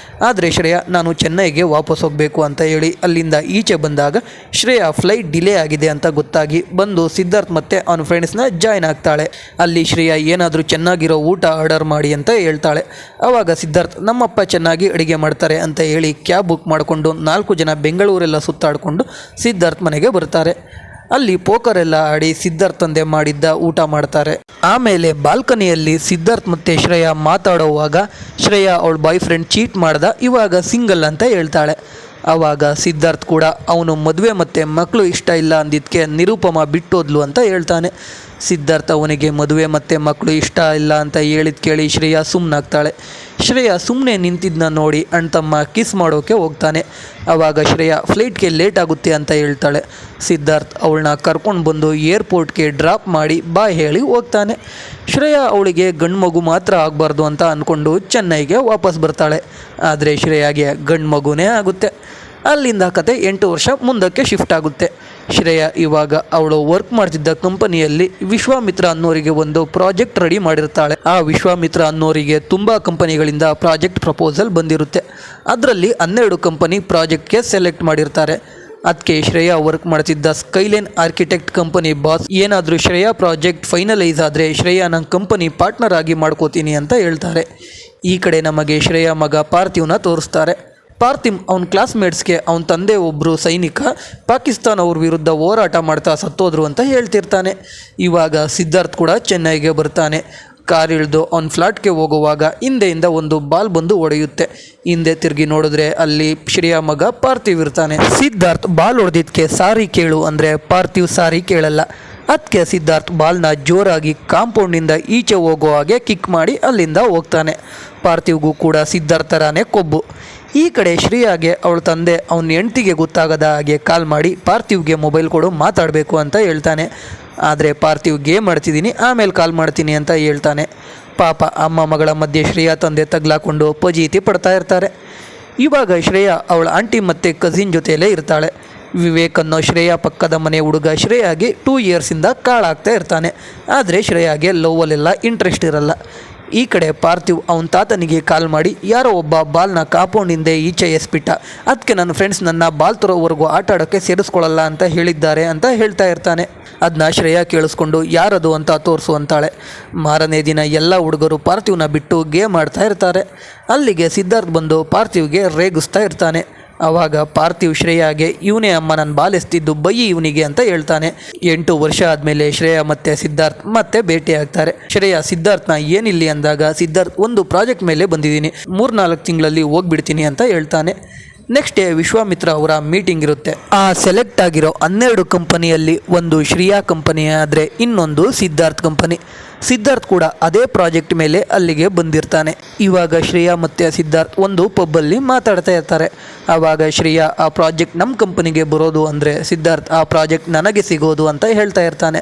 ಆದರೆ ಶ್ರೇಯಾ ನಾನು ಚೆನ್ನೈಗೆ ವಾಪಸ್ ಹೋಗಬೇಕು ಅಂತ ಹೇಳಿ ಅಲ್ಲಿಂದ ಈಚೆ ಬಂದಾಗ ಶ್ರೇಯಾ ಫ್ಲೈಟ್ ಡಿಲೇ ಆಗಿದೆ ಅಂತ ಗೊತ್ತಾಗಿ ಬಂದು ಸಿದ್ಧಾರ್ಥ್ ಮತ್ತು ಅವನ ಫ್ರೆಂಡ್ಸ್ನ ಜಾಯ್ನ್ ಆಗ್ತಾಳೆ. ಅಲ್ಲಿ ಶ್ರೇಯಾ ಏನಾದರೂ ಚೆನ್ನಾಗಿರೋ ಊಟ ಆರ್ಡರ್ ಮಾಡಿ ಅಂತ ಹೇಳ್ತಾಳೆ. ಆವಾಗ ಸಿದ್ಧಾರ್ಥ್ ನಮ್ಮಪ್ಪ ಚೆನ್ನಾಗಿ ಅಡುಗೆ ಮಾಡ್ತಾರೆ ಅಂತ ಹೇಳಿ ಕ್ಯಾಬ್ ಬುಕ್ ಮಾಡಿಕೊಂಡು 4 ಜನ ಬೆಂಗಳೂರೆಲ್ಲ ಸುತ್ತಾಡಿಕೊಂಡು ಸಿದ್ಧಾರ್ಥ್ ಮನೆಗೆ ಬರ್ತಾರೆ. ಅಲ್ಲಿ ಪೋಕರ್ ಎಲ್ಲ ಆಡಿ ಸಿದ್ಧಾರ್ಥ್ ತಂದೆ ಮಾಡಿದ್ದ ಊಟ ಮಾಡ್ತಾರೆ. ಆಮೇಲೆ ಬಾಲ್ಕನಿಯಲ್ಲಿ ಸಿದ್ಧಾರ್ಥ್ ಮತ್ತು ಶ್ರೇಯಾ ಮಾತಾಡುವಾಗ ಶ್ರೇಯಾ ಅವಳ ಬಾಯ್ ಫ್ರೆಂಡ್ ಚೀಟ್ ಮಾಡ್ದ, ಇವಾಗ ಸಿಂಗಲ್ ಅಂತ ಹೇಳ್ತಾಳೆ. ಆವಾಗ ಸಿದ್ಧಾರ್ಥ್ ಕೂಡ ಅವನು ಮದುವೆ ಮತ್ತು ಮಕ್ಕಳು ಇಷ್ಟ ಇಲ್ಲ ಅಂದಿದ್ದಕ್ಕೆ ನಿರುಪಮ ಬಿಟ್ಟೋದ್ಲು ಅಂತ ಹೇಳ್ತಾನೆ. ಸಿದ್ಧಾರ್ಥ್ ಅವನಿಗೆ ಮದುವೆ ಮತ್ತು ಮಕ್ಕಳು ಇಷ್ಟ ಇಲ್ಲ ಅಂತ ಹೇಳಿದ ಕೇಳಿ ಶ್ರೇಯಾ ಸುಮ್ಮನಾಗ್ತಾಳೆ. ಶ್ರೇಯಾ ಸುಮ್ಮನೆ ನಿಂತಿದ್ದನ್ನ ನೋಡಿ ಅಣ್ತಮ್ಮ ಕಿಸ್ ಮಾಡೋಕ್ಕೆ ಹೋಗ್ತಾನೆ. ಆವಾಗ ಶ್ರೇಯಾ ಫ್ಲೈಟ್ಗೆ ಲೇಟ್ ಆಗುತ್ತೆ ಅಂತ ಹೇಳ್ತಾಳೆ. ಸಿದ್ಧಾರ್ಥ್ ಅವಳನ್ನ ಕರ್ಕೊಂಡು ಬಂದು ಏರ್ಪೋರ್ಟ್ಗೆ ಡ್ರಾಪ್ ಮಾಡಿ ಬಾಯ್ ಹೇಳಿ ಹೋಗ್ತಾನೆ. ಶ್ರೇಯಾ ಅವಳಿಗೆ ಗಂಡು ಮಗು ಮಾತ್ರ ಆಗಬಾರ್ದು ಅಂತ ಅಂದ್ಕೊಂಡು ಚೆನ್ನೈಗೆ ವಾಪಸ್ ಬರ್ತಾಳೆ. ಆದರೆ ಶ್ರೇಯಾಗೆ ಗಂಡು ಮಗುನೇ ಆಗುತ್ತೆ. ಅಲ್ಲಿಂದ ಕತೆ 8 ವರ್ಷ ಮುಂದಕ್ಕೆ ಶಿಫ್ಟ್ ಆಗುತ್ತೆ. ಶ್ರೇಯಾ ಇವಾಗ ಅವಳು ವರ್ಕ್ ಮಾಡ್ತಿದ್ದ ಕಂಪನಿಯಲ್ಲಿ ವಿಶ್ವಾಮಿತ್ರ ಅನ್ನೋರಿಗೆ ಒಂದು ಪ್ರಾಜೆಕ್ಟ್ ರೆಡಿ ಮಾಡಿರ್ತಾಳೆ. ಆ ವಿಶ್ವಾಮಿತ್ರ ಅನ್ನೋರಿಗೆ ತುಂಬ ಕಂಪನಿಗಳಿಂದ ಪ್ರಾಜೆಕ್ಟ್ ಪ್ರಪೋಸಲ್ ಬಂದಿರುತ್ತೆ. ಅದರಲ್ಲಿ 12 ಕಂಪನಿ ಪ್ರಾಜೆಕ್ಟ್ಗೆ ಸೆಲೆಕ್ಟ್ ಮಾಡಿರ್ತಾರೆ. ಅದಕ್ಕೆ ಶ್ರೇಯಾ ವರ್ಕ್ ಮಾಡ್ತಿದ್ದ ಸ್ಕೈಲೈನ್ ಆರ್ಕಿಟೆಕ್ಟ್ ಕಂಪನಿ ಬಾಸ್ ಏನಾದರೂ ಶ್ರೇಯಾ ಪ್ರಾಜೆಕ್ಟ್ ಫೈನಲೈಸ್ ಆದರೆ ಶ್ರೇಯಾನ ಕಂಪನಿ ಪಾರ್ಟ್ನರ್ ಆಗಿ ಮಾಡ್ಕೋತೀನಿ ಅಂತ ಹೇಳ್ತಾರೆ. ಈ ಕಡೆ ನಮಗೆ ಶ್ರೇಯಾ ಮಗ ಪಾರ್ಥಿವ್ನ ತೋರಿಸ್ತಾರೆ. ಪಾರ್ಥಿವ್ ಅವನ ಕ್ಲಾಸ್ಮೇಟ್ಸ್ಗೆ ಅವನ ತಂದೆ ಒಬ್ಬರು ಸೈನಿಕ ಪಾಕಿಸ್ತಾನ ಅವ್ರ ವಿರುದ್ಧ ಹೋರಾಟ ಮಾಡ್ತಾ ಸತ್ತೋದ್ರು ಅಂತ ಹೇಳ್ತಿರ್ತಾನೆ. ಇವಾಗ ಸಿದ್ಧಾರ್ಥ್ ಕೂಡ ಚೆನ್ನೈಗೆ ಬರ್ತಾನೆ. ಕಾರ್ ಇಳಿದು ಅವನ ಫ್ಲಾಟ್ಗೆ ಹೋಗುವಾಗ ಹಿಂದೆಯಿಂದ ಒಂದು ಬಾಲ್ ಬಂದು ಹೊಡೆಯುತ್ತೆ. ಹಿಂದೆ ತಿರುಗಿ ನೋಡಿದ್ರೆ ಅಲ್ಲಿ ಶ್ರೇಯಾ ಮಗ ಪಾರ್ಥಿವ್ ಇರ್ತಾನೆ. ಸಿದ್ಧಾರ್ಥ್ ಬಾಲ್ ಹೊಡೆದಿದ್ದಕ್ಕೆ ಸಾರಿ ಕೇಳು ಅಂದರೆ ಪಾರ್ಥಿವ್ ಸಾರಿ ಕೇಳಲ್ಲ. ಅದಕ್ಕೆ ಸಿದ್ಧಾರ್ಥ್ ಬಾಲ್ನ ಜೋರಾಗಿ ಕಾಂಪೌಂಡಿಂದ ಈಚೆ ಹೋಗೋ ಹಾಗೆ ಕಿಕ್ ಮಾಡಿ ಅಲ್ಲಿಂದ ಹೋಗ್ತಾನೆ. ಪಾರ್ಥಿವ್ಗೂ ಕೂಡ ಸಿದ್ಧಾರ್ಥ್ ಥರಾನೇ ಕೊಬ್ಬು. ಈ ಕಡೆ ಶ್ರೇಯಾಗೆ ಅವಳ ತಂದೆ ಅವನ ಹೆಂಡ್ತಿಗೆ ಗೊತ್ತಾಗದ ಹಾಗೆ ಕಾಲ್ ಮಾಡಿ ಪಾರ್ಥಿವ್ಗೆ ಮೊಬೈಲ್ ಕೊಡು ಮಾತಾಡಬೇಕು ಅಂತ ಹೇಳ್ತಾನೆ. ಆದರೆ ಪಾರ್ಥಿವ್ ಗೇಮ್ ಮಾಡ್ತಿದ್ದೀನಿ ಆಮೇಲೆ ಕಾಲ್ ಮಾಡ್ತೀನಿ ಅಂತ ಹೇಳ್ತಾನೆ. ಪಾಪ ಅಮ್ಮ ಮಗಳ ಮಧ್ಯೆ ಶ್ರೇಯಾ ತಂದೆ ತಗ್ಲಾಕೊಂಡು ಪಜೀತಿ ಪಡ್ತಾ ಇರ್ತಾರೆ. ಇವಾಗ ಶ್ರೇಯಾ ಅವಳ ಆಂಟಿ ಮತ್ತು ಕಸಿನ್ ಜೊತೆಯಲ್ಲೇ ಇರ್ತಾಳೆ. ವಿವೇಕ್ ಅನ್ನೋ ಶ್ರೇಯಾ ಪಕ್ಕದ ಮನೆ ಹುಡುಗ ಶ್ರೇಯಾಗೆ 2 ಇಯರ್ಸಿಂದ ಕಾಳಾಗ್ತಾ ಇರ್ತಾನೆ. ಆದರೆ ಶ್ರೇಯಾಗೆ ಲವ್ವಲ್ಲೆಲ್ಲ ಇಂಟ್ರೆಸ್ಟ್ ಇರಲ್ಲ. ಈ ಕಡೆ ಪಾರ್ಥಿವ್ ಅವನ ತಾತನಿಗೆ ಕಾಲ್ ಮಾಡಿ ಯಾರೋ ಒಬ್ಬ ಬಾಲ್ನ ಕಾಂಪೌಂಡಿಂದ ಈಚೆ ಎಸ್ಬಿಟ್ಟ, ಅದಕ್ಕೆ ನನ್ನ ಫ್ರೆಂಡ್ಸ್ ನನ್ನ ಬಾಲ್ ತರೋವರೆಗೂ ಆಟ ಆಡೋಕ್ಕೆ ಸೇರಿಸ್ಕೊಳ್ಳಲ್ಲ ಅಂತ ಹೇಳಿದ್ದಾರೆ ಅಂತ ಹೇಳ್ತಾ ಇರ್ತಾನೆ. ಅದನ್ನ ಶ್ರೇಯಾ ಕೇಳಿಸ್ಕೊಂಡು ಯಾರದು ಅಂತ ತೋರಿಸು ಅಂತಾಳೆ. ಮಾರನೇ ದಿನ ಎಲ್ಲ ಹುಡುಗರು ಪಾರ್ಥಿವ್ನ ಬಿಟ್ಟು ಗೇಮ್ ಆಡ್ತಾ ಇರ್ತಾರೆ. ಅಲ್ಲಿಗೆ ಸಿದ್ಧಾರ್ಥ್ ಬಂದು ಪಾರ್ಥಿವ್ಗೆ ರೇಗಿಸ್ತಾ ಇರ್ತಾನೆ. ಆವಾಗ ಪಾರ್ಥಿವ್ ಶ್ರೇಯಾಗೆ ಇವನೇ ಅಮ್ಮ ನನ್ನ ಬಾಲ್ ಎಸ್ತಿದ್ದು ಬಯ್ಯಿ ಇವನಿಗೆ ಅಂತ ಹೇಳ್ತಾನೆ. 8 ವರ್ಷ ಆದಮೇಲೆ ಶ್ರೇಯಾ ಮತ್ತು ಸಿದ್ಧಾರ್ಥ್ ಮತ್ತೆ ಭೇಟಿ ಆಗ್ತಾರೆ. ಶ್ರೇಯಾ ಸಿದ್ಧಾರ್ಥ್ನ ಏನಿಲ್ಲಿ ಅಂದಾಗ ಸಿದ್ಧಾರ್ಥ್ ಒಂದು ಪ್ರಾಜೆಕ್ಟ್ ಮೇಲೆ ಬಂದಿದ್ದೀನಿ, 3-4 ತಿಂಗಳಲ್ಲಿ ಹೋಗ್ಬಿಡ್ತೀನಿ ಅಂತ ಹೇಳ್ತಾನೆ. ನೆಕ್ಸ್ಟ್ ಡೇ ವಿಶ್ವಾಮಿತ್ರ ಅವರ ಮೀಟಿಂಗ್ ಇರುತ್ತೆ. ಆ ಸೆಲೆಕ್ಟ್ ಆಗಿರೋ 12 ಕಂಪನಿಯಲ್ಲಿ ಒಂದು ಶ್ರೇಯಾ ಕಂಪನಿ ಆದರೆ ಇನ್ನೊಂದು ಸಿದ್ಧಾರ್ಥ್ ಕಂಪನಿ. ಸಿದ್ಧಾರ್ಥ್ ಕೂಡ ಅದೇ ಪ್ರಾಜೆಕ್ಟ್ ಮೇಲೆ ಅಲ್ಲಿಗೆ ಬಂದಿರ್ತಾನೆ. ಇವಾಗ ಶ್ರೇಯಾ ಮತ್ತು ಸಿದ್ಧಾರ್ಥ್ ಒಂದು ಪಬ್ಬಲ್ಲಿ ಮಾತಾಡ್ತಾ ಇರ್ತಾರೆ. ಆವಾಗ ಶ್ರೇಯಾ ಆ ಪ್ರಾಜೆಕ್ಟ್ ನಮ್ಮ ಕಂಪನಿಗೆ ಬರೋದು ಅಂದರೆ ಸಿದ್ಧಾರ್ಥ್ ಆ ಪ್ರಾಜೆಕ್ಟ್ ನನಗೆ ಸಿಗೋದು ಅಂತ ಹೇಳ್ತಾ ಇರ್ತಾನೆ.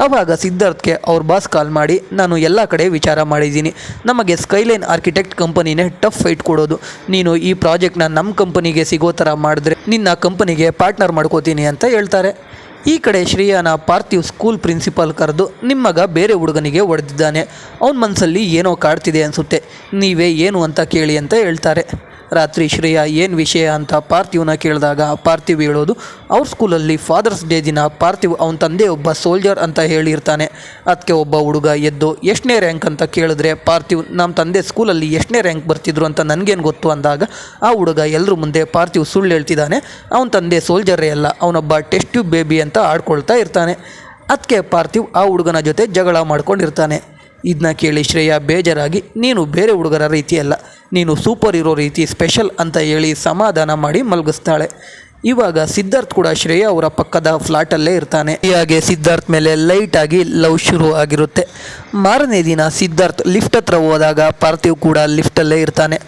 ಆವಾಗ ಸಿದ್ಧಾರ್ಥ್ಗೆ ಅವ್ರ ಬಾಸ್ ಕಾಲ್ ಮಾಡಿ ನಾನು ಎಲ್ಲ ಕಡೆ ವಿಚಾರ ಮಾಡಿದ್ದೀನಿ, ನಮಗೆ ಸ್ಕೈಲೈನ್ ಆರ್ಕಿಟೆಕ್ಟ್ ಕಂಪನಿನೇ ಟಫ್ ಫೈಟ್ ಕೊಡೋದು, ನೀನು ಈ ಪ್ರಾಜೆಕ್ಟ್ನ ನಮ್ಮ ಕಂಪನಿಗೆ ಸಿಗೋ ಥರ ಮಾಡಿದ್ರೆ ನಿನ್ನ ಕಂಪನಿಗೆ ಪಾರ್ಟ್ನರ್ ಮಾಡ್ಕೋತೀನಿ ಅಂತ ಹೇಳ್ತಾರೆ. ಈ ಕಡೆ ಶ್ರೇಯಾನ ಪಾರ್ಥಿವ್ ಸ್ಕೂಲ್ ಪ್ರಿನ್ಸಿಪಾಲ್ ಕರೆದು ನಿಮ್ಮ ಮಗ ಬೇರೆ ಹುಡುಗನಿಗೆ ಹೊಡೆದಿದ್ದಾನೆ, ಅವನ ಮನಸ್ಸಲ್ಲಿ ಏನೋ ಕಾಡ್ತಿದೆ ಅನಿಸುತ್ತೆ, ನೀವೇ ಏನು ಅಂತ ಕೇಳಿ ಅಂತ ಹೇಳ್ತಾರೆ. ರಾತ್ರಿ ಶ್ರೇಯಾ ಏನು ವಿಷಯ ಅಂತ ಪಾರ್ಥಿವ್ನ ಕೇಳಿದಾಗ ಪಾರ್ಥಿವ್ ಹೇಳೋದು ಅವ್ರ ಸ್ಕೂಲಲ್ಲಿ ಫಾದರ್ಸ್ ಡೇ ದಿನ ಪಾರ್ಥಿವ್ ಅವನ ತಂದೆ ಒಬ್ಬ ಸೋಲ್ಜರ್ ಅಂತ ಹೇಳಿರ್ತಾನೆ. ಅದಕ್ಕೆ ಒಬ್ಬ ಹುಡುಗ ಎದ್ದು ಎಷ್ಟನೇ ರ್ಯಾಂಕ್ ಅಂತ ಕೇಳಿದ್ರೆ ಪಾರ್ಥಿವ್ ನಮ್ಮ ತಂದೆ ಸ್ಕೂಲಲ್ಲಿ ಎಷ್ಟನೇ ರ್ಯಾಂಕ್ ಬರ್ತಿದ್ರು ಅಂತ ನನಗೇನು ಗೊತ್ತು ಅಂದಾಗ ಆ ಹುಡುಗ ಎಲ್ಲರ ಮುಂದೆ ಪಾರ್ಥಿವ್ ಸುಳ್ಳು ಹೇಳ್ತಿದ್ದಾನೆ, ಅವನ ತಂದೆ ಸೋಲ್ಜರೇ ಅಲ್ಲ, ಅವನೊಬ್ಬ ಟೆಸ್ಟ್ ಟ್ಯೂಬ್ ಬೇಬಿ ಅಂತ ಆಡ್ಕೊಳ್ತಾ ಇರ್ತಾನೆ. ಅದಕ್ಕೆ ಪಾರ್ಥಿವ್ ಆ ಹುಡುಗನ ಜೊತೆ ಜಗಳ ಮಾಡ್ಕೊಂಡಿರ್ತಾನೆ. ಇದನ್ನ ಕೇಳಿ ಶ್ರೇಯಾ ಬೇಜಾರಾಗಿ ನೀನು ಬೇರೆ ಹುಡುಗರ ರೀತಿ ಅಲ್ಲ, ನೀನು ಸೂಪರ್ ಹೀರೋ ರೀತಿ ಸ್ಪೆಷಲ್ ಅಂತ ಹೇಳಿ ಸಮಾಧಾನ ಮಾಡಿ ಮಲಗಿಸ್ತಾಳೆ. ಇವಾಗ ಸಿದ್ಧಾರ್ಥ್ ಕೂಡ ಶ್ರೇಯಾ ಅವರ ಪಕ್ಕದ ಫ್ಲಾಟಲ್ಲೇ ಇರ್ತಾನೆ. ಹಾಗೆ ಸಿದ್ಧಾರ್ಥ್ ಮೇಲೆ ಲೈಟಾಗಿ ಲವ್ ಶುರು ಆಗಿರುತ್ತೆ. ಮಾರನೇ ದಿನ ಸಿದ್ಧಾರ್ಥ್ ಲಿಫ್ಟ್ ಹತ್ರ ಹೋದಾಗ ಪಾರ್ಥಿವ್ ಕೂಡ ಲಿಫ್ಟಲ್ಲೇ ಇರ್ತಾನೆ.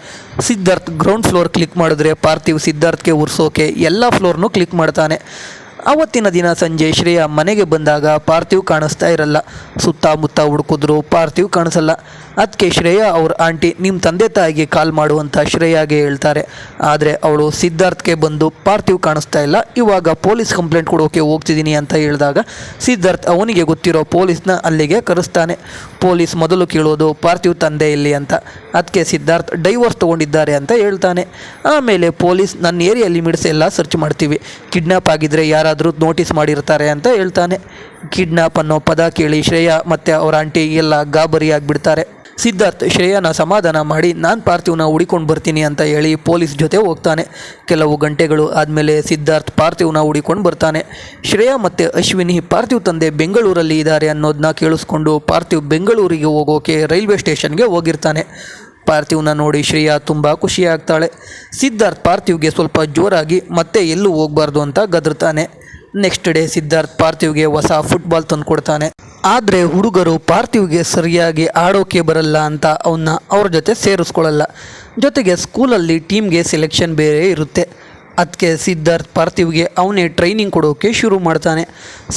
ಸಿದ್ಧಾರ್ಥ್ ಗ್ರೌಂಡ್ ಫ್ಲೋರ್ ಕ್ಲಿಕ್ ಮಾಡಿದ್ರೆ ಪಾರ್ಥಿವ್ ಸಿದ್ಧಾರ್ಥ್ಗೆ ಉರ್ಸೋಕೆ ಎಲ್ಲ ಫ್ಲೋರ್ನೂ ಕ್ಲಿಕ್ ಮಾಡ್ತಾನೆ. ಆವತ್ತಿನ ದಿನ ಸಂಜೆ ಶ್ರೇಯಾ ಮನೆಗೆ ಬಂದಾಗ ಪಾರ್ಥಿವ್ ಕಾಣಿಸ್ತಾ ಇರಲ್ಲ. ಸುತ್ತಮುತ್ತ ಹುಡುಕಿದ್ರು ಪಾರ್ಥಿವ್ ಕಾಣಿಸಲ್ಲ. ಅದಕ್ಕೆ ಶ್ರೇಯಾ ಅವ್ರ ಆಂಟಿ ನಿಮ್ಮ ತಂದೆ ತಾಯಿಗೆ ಕಾಲ್ ಮಾಡುವಂಥ ಶ್ರೇಯಾಗೆ ಹೇಳ್ತಾರೆ. ಆದರೆ ಅವಳು ಸಿದ್ಧಾರ್ಥ್ಗೆ ಬಂದು ಪಾರ್ಥಿವ್ ಕಾಣಿಸ್ತಾ ಇಲ್ಲ, ಇವಾಗ ಪೊಲೀಸ್ ಕಂಪ್ಲೇಂಟ್ ಕೊಡೋಕೆ ಹೋಗ್ತಿದ್ದೀನಿ ಅಂತ ಹೇಳಿದಾಗ ಸಿದ್ಧಾರ್ಥ್ ಅವನಿಗೆ ಗೊತ್ತಿರೋ ಪೊಲೀಸ್ನ ಅಲ್ಲಿಗೆ ಕರೆಸ್ತಾನೆ. ಪೊಲೀಸ್ ಮೊದಲು ಕೇಳೋದು ಪಾರ್ಥಿವ್ ತಂದೆ ಇಲ್ಲಿ ಅಂತ. ಅದಕ್ಕೆ ಸಿದ್ಧಾರ್ಥ್ ಡೈವೋರ್ಸ್ ತೊಗೊಂಡಿದ್ದಾರೆ ಅಂತ ಹೇಳ್ತಾನೆ. ಆಮೇಲೆ ಪೊಲೀಸ್ ನನ್ನ ಏರಿಯಾ ಲಿಮಿಟ್ಸ್ ಎಲ್ಲ ಸರ್ಚ್ ಮಾಡ್ತೀವಿ, ಕಿಡ್ನ್ಯಾಪ್ ಆಗಿದ್ರೆ ಯಾರಾದರೂ ನೋಟಿಸ್ ಮಾಡಿರ್ತಾರೆ ಅಂತ ಹೇಳ್ತಾನೆ. ಕಿಡ್ನ್ಯಾಪ್ ಅನ್ನೋ ಪದ ಕೇಳಿ ಶ್ರೇಯಾ ಮತ್ತು ಅವರ ಆಂಟಿ ಎಲ್ಲ ಗಾಬರಿಯಾಗಿಬಿಡ್ತಾರೆ. ಸಿದ್ಧಾರ್ಥ್ ಶ್ರೇಯಾನ ಸಮಾಧಾನ ಮಾಡಿ ನಾನು ಪಾರ್ಥಿವ್ನ ಹುಡಿಕೊಂಡು ಬರ್ತೀನಿ ಅಂತ ಹೇಳಿ ಪೊಲೀಸ್ ಜೊತೆ ಹೋಗ್ತಾನೆ. ಕೆಲವು ಗಂಟೆಗಳು ಆದಮೇಲೆ ಸಿದ್ಧಾರ್ಥ್ ಪಾರ್ಥಿವ್ನ ಹುಡಿಕೊಂಡು ಬರ್ತಾನೆ. ಶ್ರೇಯಾ ಮತ್ತು ಅಶ್ವಿನಿ ಪಾರ್ಥಿವ್ ತಂದೆ ಬೆಂಗಳೂರಲ್ಲಿ ಇದ್ದಾರೆ ಅನ್ನೋದನ್ನ ಕೇಳಿಸ್ಕೊಂಡು ಪಾರ್ಥಿವ್ ಬೆಂಗಳೂರಿಗೆ ಹೋಗೋಕೆ ರೈಲ್ವೆ ಸ್ಟೇಷನ್ಗೆ ಹೋಗಿರ್ತಾನೆ. ಪಾರ್ಥಿವ್ನ ನೋಡಿ ಶ್ರೇಯಾ ತುಂಬ ಖುಷಿಯಾಗ್ತಾಳೆ. ಸಿದ್ಧಾರ್ಥ್ ಪಾರ್ಥಿವ್ಗೆ ಸ್ವಲ್ಪ ಜೋರಾಗಿ ಮತ್ತೆ ಎಲ್ಲೂ ಹೋಗಬಾರ್ದು ಅಂತ ಗದರ್ತಾನೆ. ನೆಕ್ಸ್ಟ್ ಡೇ ಸಿದ್ಧಾರ್ಥ್ ಪಾರ್ಥಿವ್ಗೆ ಹೊಸ ಫುಟ್ಬಾಲ್ ತಂದು ಕೊಡ್ತಾನೆ. ಆದರೆ ಹುಡುಗರು ಪಾರ್ಥಿವ್ಗೆ ಸರಿಯಾಗಿ ಆಡೋಕೆ ಬರಲ್ಲ ಅಂತ ಅವನ್ನ ಅವ್ರ ಜೊತೆ ಸೇರಿಸ್ಕೊಳ್ಳಲ್ಲ. ಜೊತೆಗೆ ಸ್ಕೂಲಲ್ಲಿ ಟೀಮ್ಗೆ ಸೆಲೆಕ್ಷನ್ ಬೇರೆ ಇರುತ್ತೆ. ಅದಕ್ಕೆ ಸಿದ್ಧಾರ್ಥ್ ಪಾರ್ಥಿವ್ಗೆ ಅವನೇ ಟ್ರೈನಿಂಗ್ ಕೊಡೋಕೆ ಶುರು ಮಾಡ್ತಾನೆ.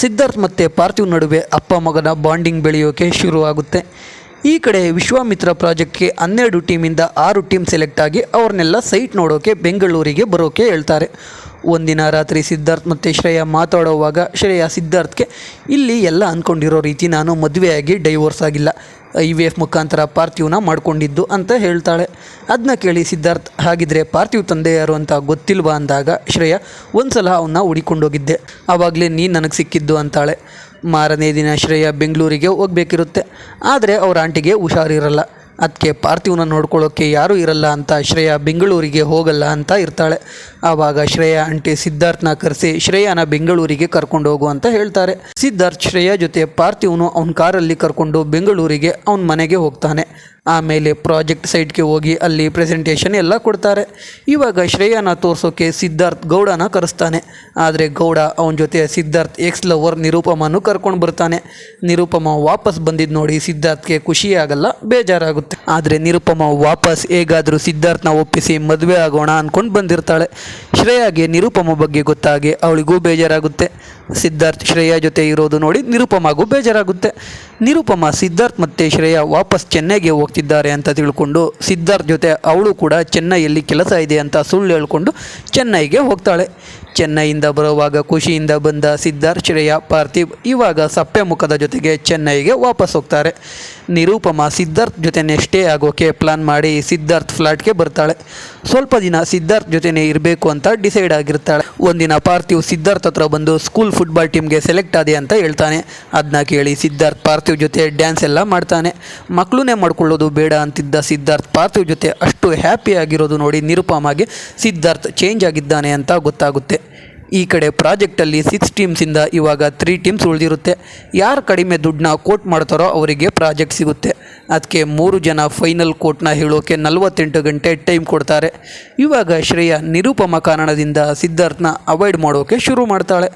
ಸಿದ್ಧಾರ್ಥ್ ಮತ್ತು ಪಾರ್ಥಿವ್ ನಡುವೆ ಅಪ್ಪ ಮಗನ ಬಾಂಡಿಂಗ್ ಬೆಳೆಯೋಕೆ ಶುರು ಆಗುತ್ತೆ. ಈ ಕಡೆ ವಿಶ್ವಾಮಿತ್ರ ಪ್ರಾಜೆಕ್ಟ್ಗೆ 12 ಟೀಮಿಂದ 6 ಟೀಮ್ ಸೆಲೆಕ್ಟ್ ಆಗಿ ಅವ್ರನ್ನೆಲ್ಲ ಸೈಟ್ ನೋಡೋಕೆ ಬೆಂಗಳೂರಿಗೆ ಬರೋಕೆ ಹೇಳ್ತಾರೆ. ಒಂದಿನ ರಾತ್ರಿ ಸಿದ್ಧಾರ್ಥ್ ಮತ್ತು ಶ್ರೇಯಾ ಮಾತಾಡೋವಾಗ ಶ್ರೇಯಾ ಸಿದ್ಧಾರ್ಥ್ಗೆ ಇಲ್ಲಿ ಎಲ್ಲ ಅಂದ್ಕೊಂಡಿರೋ ರೀತಿ ನಾನು ಮದುವೆಯಾಗಿ ಡೈವೋರ್ಸ್ ಆಗಿಲ್ಲ, IVF ಮುಖಾಂತರ ಪಾರ್ಥಿವ್ನ ಮಾಡ್ಕೊಂಡಿದ್ದು ಅಂತ ಹೇಳ್ತಾಳೆ. ಅದನ್ನ ಕೇಳಿ ಸಿದ್ಧಾರ್ಥ್ ಹಾಗಿದ್ರೆ ಪಾರ್ಥಿವ್ ತಂದೆ ಯಾರು ಅಂತ ಗೊತ್ತಿಲ್ವಾ ಅಂದಾಗ ಶ್ರೇಯಾ ಒಂದು ಸಲ ಅವನ್ನ ಹುಡಿಕೊಂಡೋಗಿದ್ದೆ, ಆವಾಗಲೇ ನೀನು ನನಗೆ ಸಿಕ್ಕಿದ್ದು ಅಂತಾಳೆ. ಮಾರನೇ ದಿನ ಶ್ರೇಯಾ ಬೆಂಗಳೂರಿಗೆ ಹೋಗಬೇಕಿರುತ್ತೆ. ಆದರೆ ಅವ್ರ ಆಂಟಿಗೆ ಹುಷಾರಿರಲ್ಲ. ಅದಕ್ಕೆ ಪಾರ್ಥಿವ್ನ ನೋಡ್ಕೊಳ್ಳೋಕ್ಕೆ ಯಾರೂ ಇರಲ್ಲ ಅಂತ ಶ್ರೇಯಾ ಬೆಂಗಳೂರಿಗೆ ಹೋಗಲ್ಲ ಅಂತ ಇರ್ತಾಳೆ. ಆವಾಗ ಶ್ರೇಯಾ ಆಂಟಿ ಸಿದ್ಧಾರ್ಥ್ನ ಕರೆಸಿ ಶ್ರೇಯಾನ ಬೆಂಗಳೂರಿಗೆ ಕರ್ಕೊಂಡು ಹೋಗು ಅಂತ ಹೇಳ್ತಾರೆ. ಸಿದ್ಧಾರ್ಥ್ ಶ್ರೇಯಾ ಜೊತೆ ಪಾರ್ಥಿವ್ನು ಅವನ ಕಾರಲ್ಲಿ ಕರ್ಕೊಂಡು ಬೆಂಗಳೂರಿಗೆ ಅವನ ಮನೆಗೆ ಹೋಗ್ತಾನೆ. ಆಮೇಲೆ ಪ್ರಾಜೆಕ್ಟ್ ಸೈಟ್ಗೆ ಹೋಗಿ ಅಲ್ಲಿ ಪ್ರೆಸೆಂಟೇಷನ್ ಎಲ್ಲ ಕೊಡ್ತಾರೆ. ಇವಾಗ ಶ್ರೇಯಾನ ತೋರಿಸೋಕೆ ಸಿದ್ಧಾರ್ಥ್ ಗೌಡನ ಕರೆಸ್ತಾನೆ. ಆದರೆ ಗೌಡ ಅವನ ಜೊತೆ ಸಿದ್ಧಾರ್ಥ್ ಎಕ್ಸ್ ಲವರ್ ನಿರುಪಮನು ಕರ್ಕೊಂಡು ಬರ್ತಾನೆ. ನಿರುಪಮ ವಾಪಸ್ ಬಂದಿದ್ದು ನೋಡಿ ಸಿದ್ಧಾರ್ಥ್ಗೆ ಖುಷಿಯಾಗಲ್ಲ, ಬೇಜಾರಾಗುತ್ತೆ. ಆದರೆ ನಿರುಪಮ ವಾಪಸ್ ಹೇಗಾದರೂ ಸಿದ್ಧಾರ್ಥ್ನ ಒಪ್ಪಿಸಿ ಮದುವೆ ಆಗೋಣ ಅಂದ್ಕೊಂಡು ಬಂದಿರ್ತಾಳೆ. ಶ್ರೇಯಾಗೆ ನಿರುಪಮ ಬಗ್ಗೆ ಗೊತ್ತಾಗಿ ಅವಳಿಗೂ ಬೇಜಾರಾಗುತ್ತೆ. ಸಿದ್ಧಾರ್ಥ್ ಶ್ರೇಯಾ ಜೊತೆ ಇರೋದು ನೋಡಿ ನಿರುಪಮಗೂ ಬೇಜಾರಾಗುತ್ತೆ. ನಿರುಪಮ ಸಿದ್ಧಾರ್ಥ್ ಮತ್ತು ಶ್ರೇಯಾ ವಾಪಸ್ ಚೆನ್ನೈಗೆ ಹೋಗ್ತಿದ್ದಾರೆ ಅಂತ ತಿಳ್ಕೊಂಡು ಸಿದ್ಧಾರ್ಥ್ ಜೊತೆ ಅವಳು ಕೂಡ ಚೆನ್ನೈಯಲ್ಲಿ ಕೆಲಸ ಇದೆ ಅಂತ ಸುಳ್ಳು ಹೇಳ್ಕೊಂಡು ಚೆನ್ನೈಗೆ ಹೋಗ್ತಾಳೆ. ಚೆನ್ನೈಯಿಂದ ಬರುವಾಗ ಖುಷಿಯಿಂದ ಬಂದ ಸಿದ್ಧಾರ್ಥ್ ಶ್ರೇಯಾ ಪಾರ್ಥಿವ್ ಇವಾಗ ಸಪ್ಪೆ ಮುಖದ ಜೊತೆಗೆ ಚೆನ್ನೈಗೆ ವಾಪಸ್ ಹೋಗ್ತಾರೆ. ನಿರುಪಮ ಸಿದ್ಧಾರ್ಥ್ ಜೊತೆನೇ ಸ್ಟೇ ಆಗೋಕೆ ಪ್ಲಾನ್ ಮಾಡಿ ಸಿದ್ಧಾರ್ಥ್ ಫ್ಲಾಟ್ಗೆ ಬರ್ತಾಳೆ. ಸ್ವಲ್ಪ ದಿನ ಸಿದ್ಧಾರ್ಥ್ ಜೊತೆನೇ ಇರಬೇಕು ಅಂತ ಡಿಸೈಡ್ ಆಗಿರ್ತಾಳೆ. ಒಂದಿನ ಪಾರ್ಥಿವ್ ಸಿದ್ಧಾರ್ಥ್ ಹತ್ರ ಬಂದು ಸ್ಕೂಲ್ ಫುಟ್ಬಾಲ್ ಟೀಮ್ಗೆ ಸೆಲೆಕ್ಟ್ ಆದೆ ಅಂತ ಹೇಳ್ತಾನೆ. ಅದನ್ನ ಕೇಳಿ ಸಿದ್ಧಾರ್ಥ್ ಪಾರ್ಥಿವ್ ಜೊತೆ ಡ್ಯಾನ್ಸ್ ಎಲ್ಲ ಮಾಡ್ತಾನೆ. ಮಕ್ಕಳನ್ನೇ ಮಾಡ್ಕೊಳ್ಳೋದು ಬೇಡ ಅಂತಿದ್ದ ಸಿದ್ಧಾರ್ಥ್ ಪಾರ್ಥಿವ್ ಜೊತೆ ಅಷ್ಟು ಹ್ಯಾಪಿ ಆಗಿರೋದು ನೋಡಿ ನಿರುಪಮಗೆ ಸಿದ್ಧಾರ್ಥ್ ಚೇಂಜ್ ಆಗಿದ್ದಾನೆ ಅಂತ ಗೊತ್ತಾಗುತ್ತೆ. ಈ ಕಡೆ ಪ್ರಾಜೆಕ್ಟಲ್ಲಿ 6 ಟೀಮ್ಸಿಂದ ಇವಾಗ 3 ಟೀಮ್ಸ್ ಉಳಿದಿರುತ್ತೆ. ಯಾರು ಕಡಿಮೆ ದುಡ್ಡನ್ನ ಕೋಟ್ ಮಾಡ್ತಾರೋ ಅವರಿಗೆ ಪ್ರಾಜೆಕ್ಟ್ ಸಿಗುತ್ತೆ. ಅದಕ್ಕೆ 3 ಜನ ಫೈನಲ್ ಕೋಟ್ನ ಹೇಳೋಕೆ 48 ಗಂಟೆ ಟೈಮ್ ಕೊಡ್ತಾರೆ. ಇವಾಗ ಶ್ರೇಯಾ ನಿರುಪಮ ಕಾರಣದಿಂದ ಸಿದ್ಧಾರ್ಥ್ನ ಅವಾಯ್ಡ್ ಮಾಡೋಕೆ ಶುರು ಮಾಡ್ತಾಳೆ.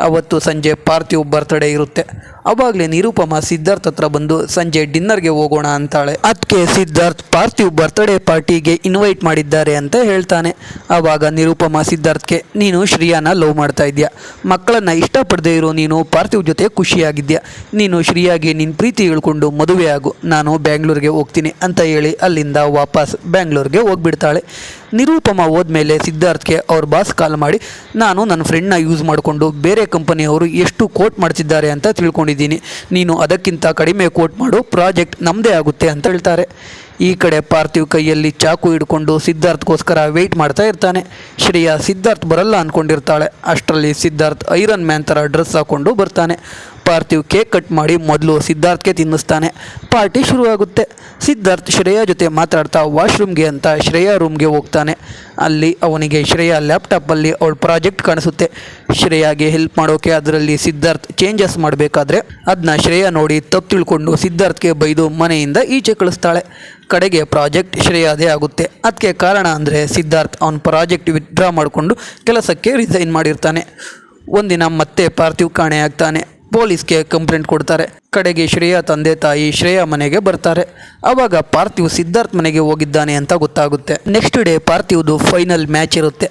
ಅವತ್ತು ಸಂಜೆ ಪಾರ್ಥಿವ್ ಬರ್ತ್ಡೇ ಇರುತ್ತೆ. ಅವಾಗಲೇ ನಿರುಪಮ ಸಿದ್ಧಾರ್ಥ್ ಹತ್ರ ಬಂದು ಸಂಜೆ ಡಿನ್ನರ್ಗೆ ಹೋಗೋಣ ಅಂತಾಳೆ. ಅದಕ್ಕೆ ಸಿದ್ಧಾರ್ಥ್ ಪಾರ್ಥಿವ್ ಬರ್ತ್ಡೇ ಪಾರ್ಟಿಗೆ ಇನ್ವೈಟ್ ಮಾಡಿದ್ದಾರೆ ಅಂತ ಹೇಳ್ತಾನೆ. ಆವಾಗ ನಿರುಪಮ ಸಿದ್ಧಾರ್ಥ್ಗೆ ನೀನು ಶ್ರೇಯಾನ ಲವ್ ಮಾಡ್ತಾ ಇದೆಯಾ, ಮಕ್ಕಳನ್ನು ಇಷ್ಟಪಡದೇ ಇರೋ ನೀನು ಪಾರ್ಥಿವ್ ಜೊತೆ ಖುಷಿಯಾಗಿದ್ಯಾ, ನೀನು ಶ್ರೇಯಾಗೆ ನಿನ್ನ ಪ್ರೀತಿ ಹೇಳ್ಕೊಂಡು ಮದುವೆ ಆಗು, ನಾನು ಬ್ಯಾಂಗ್ಳೂರಿಗೆ ಹೋಗ್ತೀನಿ ಅಂತ ಹೇಳಿ ಅಲ್ಲಿಂದ ವಾಪಸ್ ಬ್ಯಾಂಗ್ಳೂರಿಗೆ ಹೋಗ್ಬಿಡ್ತಾಳೆ. ನಿರುಪಮ ಹೋದ್ಮೇಲೆ ಸಿದ್ಧಾರ್ಥ್ಗೆ ಅವ್ರ ಬಾಸ್ ಕಾಲ್ ಮಾಡಿ ನಾನು ನನ್ನ ಫ್ರೆಂಡ್ನ ಯೂಸ್ ಮಾಡಿಕೊಂಡು ಬೇರೆ ಕಂಪನಿಯವರು ಎಷ್ಟು ಕೋಟ್ ಮಾಡ್ತಿದ್ದಾರೆ ಅಂತ ತಿಳ್ಕೊಂಡಿದ್ದೀನಿ, ನೀನು ಅದಕ್ಕಿಂತ ಕಡಿಮೆ ಕೋಟ್ ಮಾಡು, ಪ್ರಾಜೆಕ್ಟ್ ನಮ್ಮದೇ ಆಗುತ್ತೆ ಅಂತ ಹೇಳ್ತಾರೆ. ಈ ಕಡೆ ಪಾರ್ಥಿವ್ ಕೈಯಲ್ಲಿ ಚಾಕು ಹಿಡ್ಕೊಂಡು ಸಿದ್ಧಾರ್ಥ್ಗೋಸ್ಕರ ವೆಯ್ಟ್ ಮಾಡ್ತಾ ಇರ್ತಾನೆ. ಶ್ರೇಯಾ ಸಿದ್ಧಾರ್ಥ್ ಬರಲ್ಲ ಅಂದ್ಕೊಂಡಿರ್ತಾಳೆ. ಅಷ್ಟರಲ್ಲಿ ಸಿದ್ಧಾರ್ಥ್ ಐರನ್ ಮ್ಯಾನ್ ಥರ ಡ್ರೆಸ್ ಹಾಕ್ಕೊಂಡು ಬರ್ತಾನೆ. ಪಾರ್ಥಿವ್ ಕೇಕ್ ಕಟ್ ಮಾಡಿ ಮೊದಲು ಸಿದ್ಧಾರ್ಥ್ಗೆ ತಿನ್ನಿಸ್ತಾನೆ. ಪಾರ್ಟಿ ಶುರುವಾಗುತ್ತೆ. ಸಿದ್ಧಾರ್ಥ್ ಶ್ರೇಯಾ ಜೊತೆ ಮಾತಾಡ್ತಾ ವಾಶ್ರೂಮ್ಗೆ ಅಂತ ಶ್ರೇಯಾ ರೂಮ್ಗೆ ಹೋಗ್ತಾನೆ. ಅಲ್ಲಿ ಅವನಿಗೆ ಶ್ರೇಯಾ ಲ್ಯಾಪ್ಟಾಪಲ್ಲಿ ಅವಳ ಪ್ರಾಜೆಕ್ಟ್ ಕಾಣಿಸುತ್ತೆ. ಶ್ರೇಯಾಗೆ ಹೆಲ್ಪ್ ಮಾಡೋಕೆ ಅದರಲ್ಲಿ ಸಿದ್ಧಾರ್ಥ್ ಚೇಂಜಸ್ ಮಾಡಬೇಕಾದ್ರೆ ಅದನ್ನ ಶ್ರೇಯಾ ನೋಡಿ ತಪ್ಪು ತಿಳ್ಕೊಂಡು ಸಿದ್ಧಾರ್ಥ್ಗೆ ಬೈದು ಮನೆಯಿಂದ ಈಚೆ ಕಳಿಸ್ತಾಳೆ. ಕಡೆಗೆ ಪ್ರಾಜೆಕ್ಟ್ ಶ್ರೇಯಾದೇ ಆಗುತ್ತೆ. ಅದಕ್ಕೆ ಕಾರಣ ಅಂದರೆ ಸಿದ್ಧಾರ್ಥ್ ಅವನ ಪ್ರಾಜೆಕ್ಟ್ ವಿತ್ಡ್ರಾ ಮಾಡಿಕೊಂಡು ಕೆಲಸಕ್ಕೆ ರಿಸೈನ್ ಮಾಡಿರ್ತಾನೆ. ಒಂದಿನ ಮತ್ತೆ ಪಾರ್ಥಿವ್ ಕಾಣೆ ಆಗ್ತಾನೆ. ಪೊಲೀಸ್ಗೆ ಕಂಪ್ಲೇಂಟ್ ಕೊಡ್ತಾರೆ. ಕಡೆಗೆ ಶ್ರೇಯಾ ತಂದೆ ತಾಯಿ ಶ್ರೇಯಾ ಮನೆಗೆ ಬರ್ತಾರೆ. ಆವಾಗ ಪಾರ್ಥಿವ್ ಸಿದ್ಧಾರ್ಥ್ ಮನೆಗೆ ಹೋಗಿದ್ದಾನೆ ಅಂತ ಗೊತ್ತಾಗುತ್ತೆ. ನೆಕ್ಸ್ಟ್ ಡೇ ಪಾರ್ಥಿವ್ದು ಫೈನಲ್ ಮ್ಯಾಚ್ ಇರುತ್ತೆ.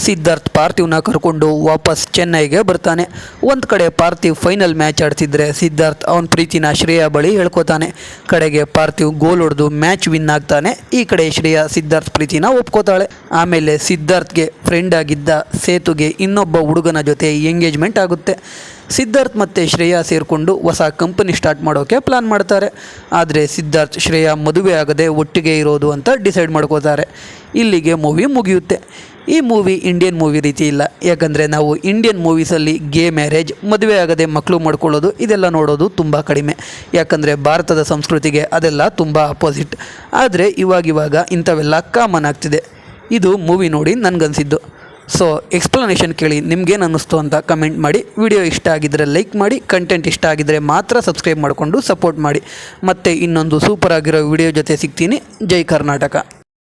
ಸಿದ್ಧಾರ್ಥ್ ಪಾರ್ಥಿವ್ನ ಕರ್ಕೊಂಡು ವಾಪಸ್ ಚೆನ್ನೈಗೆ ಬರ್ತಾನೆ. ಒಂದು ಕಡೆ ಪಾರ್ಥಿವ್ ಫೈನಲ್ ಮ್ಯಾಚ್ ಆಡ್ತಿದ್ರೆ ಸಿದ್ಧಾರ್ಥ್ ಅವನ ಪ್ರೀತಿನ ಶ್ರೇಯಾ ಬಳಿ ಹೇಳ್ಕೊತಾನೆ. ಕಡೆಗೆ ಪಾರ್ಥಿವ್ ಗೋಲ್ ಹೊಡೆದು ಮ್ಯಾಚ್ ವಿನ್ ಆಗ್ತಾನೆ. ಈ ಕಡೆ ಶ್ರೇಯಾ ಸಿದ್ಧಾರ್ಥ್ ಪ್ರೀತಿನ ಒಪ್ಕೋತಾಳೆ. ಆಮೇಲೆ ಸಿದ್ಧಾರ್ಥ್ಗೆ ಫ್ರೆಂಡ್ ಆಗಿದ್ದ ಸೇತುಗೆ ಇನ್ನೊಬ್ಬ ಹುಡುಗನ ಜೊತೆ ಎಂಗೇಜ್ಮೆಂಟ್ ಆಗುತ್ತೆ. ಸಿದ್ಧಾರ್ಥ್ ಮತ್ತು ಶ್ರೇಯಾ ಸೇರಿಕೊಂಡು ಹೊಸ ಕಂಪನಿ ಸ್ಟಾರ್ಟ್ ಮಾಡೋಕ್ಕೆ ಪ್ಲಾನ್ ಮಾಡ್ತಾರೆ. ಆದರೆ ಸಿದ್ಧಾರ್ಥ್ ಶ್ರೇಯಾ ಮದುವೆ ಆಗದೆ ಒಟ್ಟಿಗೆ ಇರೋದು ಅಂತ ಡಿಸೈಡ್ ಮಾಡ್ಕೋತಾರೆ. ಇಲ್ಲಿಗೆ ಮೂವಿ ಮುಗಿಯುತ್ತೆ. ಈ ಮೂವಿ ಇಂಡಿಯನ್ ಮೂವಿ ರೀತಿ ಇಲ್ಲ. ಯಾಕಂದರೆ ನಾವು ಇಂಡಿಯನ್ ಮೂವೀಸಲ್ಲಿ ಗೇ ಮ್ಯಾರೇಜ್, ಮದುವೆ ಆಗದೆ ಮಕ್ಕಳು ಮಾಡ್ಕೊಳ್ಳೋದು ಇದೆಲ್ಲ ನೋಡೋದು ತುಂಬ ಕಡಿಮೆ. ಯಾಕಂದರೆ ಭಾರತದ ಸಂಸ್ಕೃತಿಗೆ ಅದೆಲ್ಲ ತುಂಬ ಅಪೋಸಿಟ್. ಆದರೆ ಇವಾಗ ಇಂಥವೆಲ್ಲ ಕಾಮನ್ ಆಗ್ತಿದೆ. ಇದು ಮೂವಿ ನೋಡಿ ನನಗನ್ಸಿದ್ದು. ಸೊ ಎಕ್ಸ್ಪ್ಲನೇಷನ್ ಕೇಳಿ ನಿಮ್ಗೇನು ಅನ್ನಿಸ್ತು ಅಂತ ಕಮೆಂಟ್ ಮಾಡಿ. ವಿಡಿಯೋ ಇಷ್ಟ ಆಗಿದ್ದರೆ ಲೈಕ್ ಮಾಡಿ. ಕಂಟೆಂಟ್ ಇಷ್ಟ ಆಗಿದ್ದರೆ ಮಾತ್ರ ಸಬ್ಸ್ಕ್ರೈಬ್ ಮಾಡಿಕೊಂಡು ಸಪೋರ್ಟ್ ಮಾಡಿ. ಮತ್ತು ಇನ್ನೊಂದು ಸೂಪರ್ ಆಗಿರೋ ವಿಡಿಯೋ ಜೊತೆ ಸಿಗ್ತೀನಿ. ಜೈ ಕರ್ನಾಟಕ.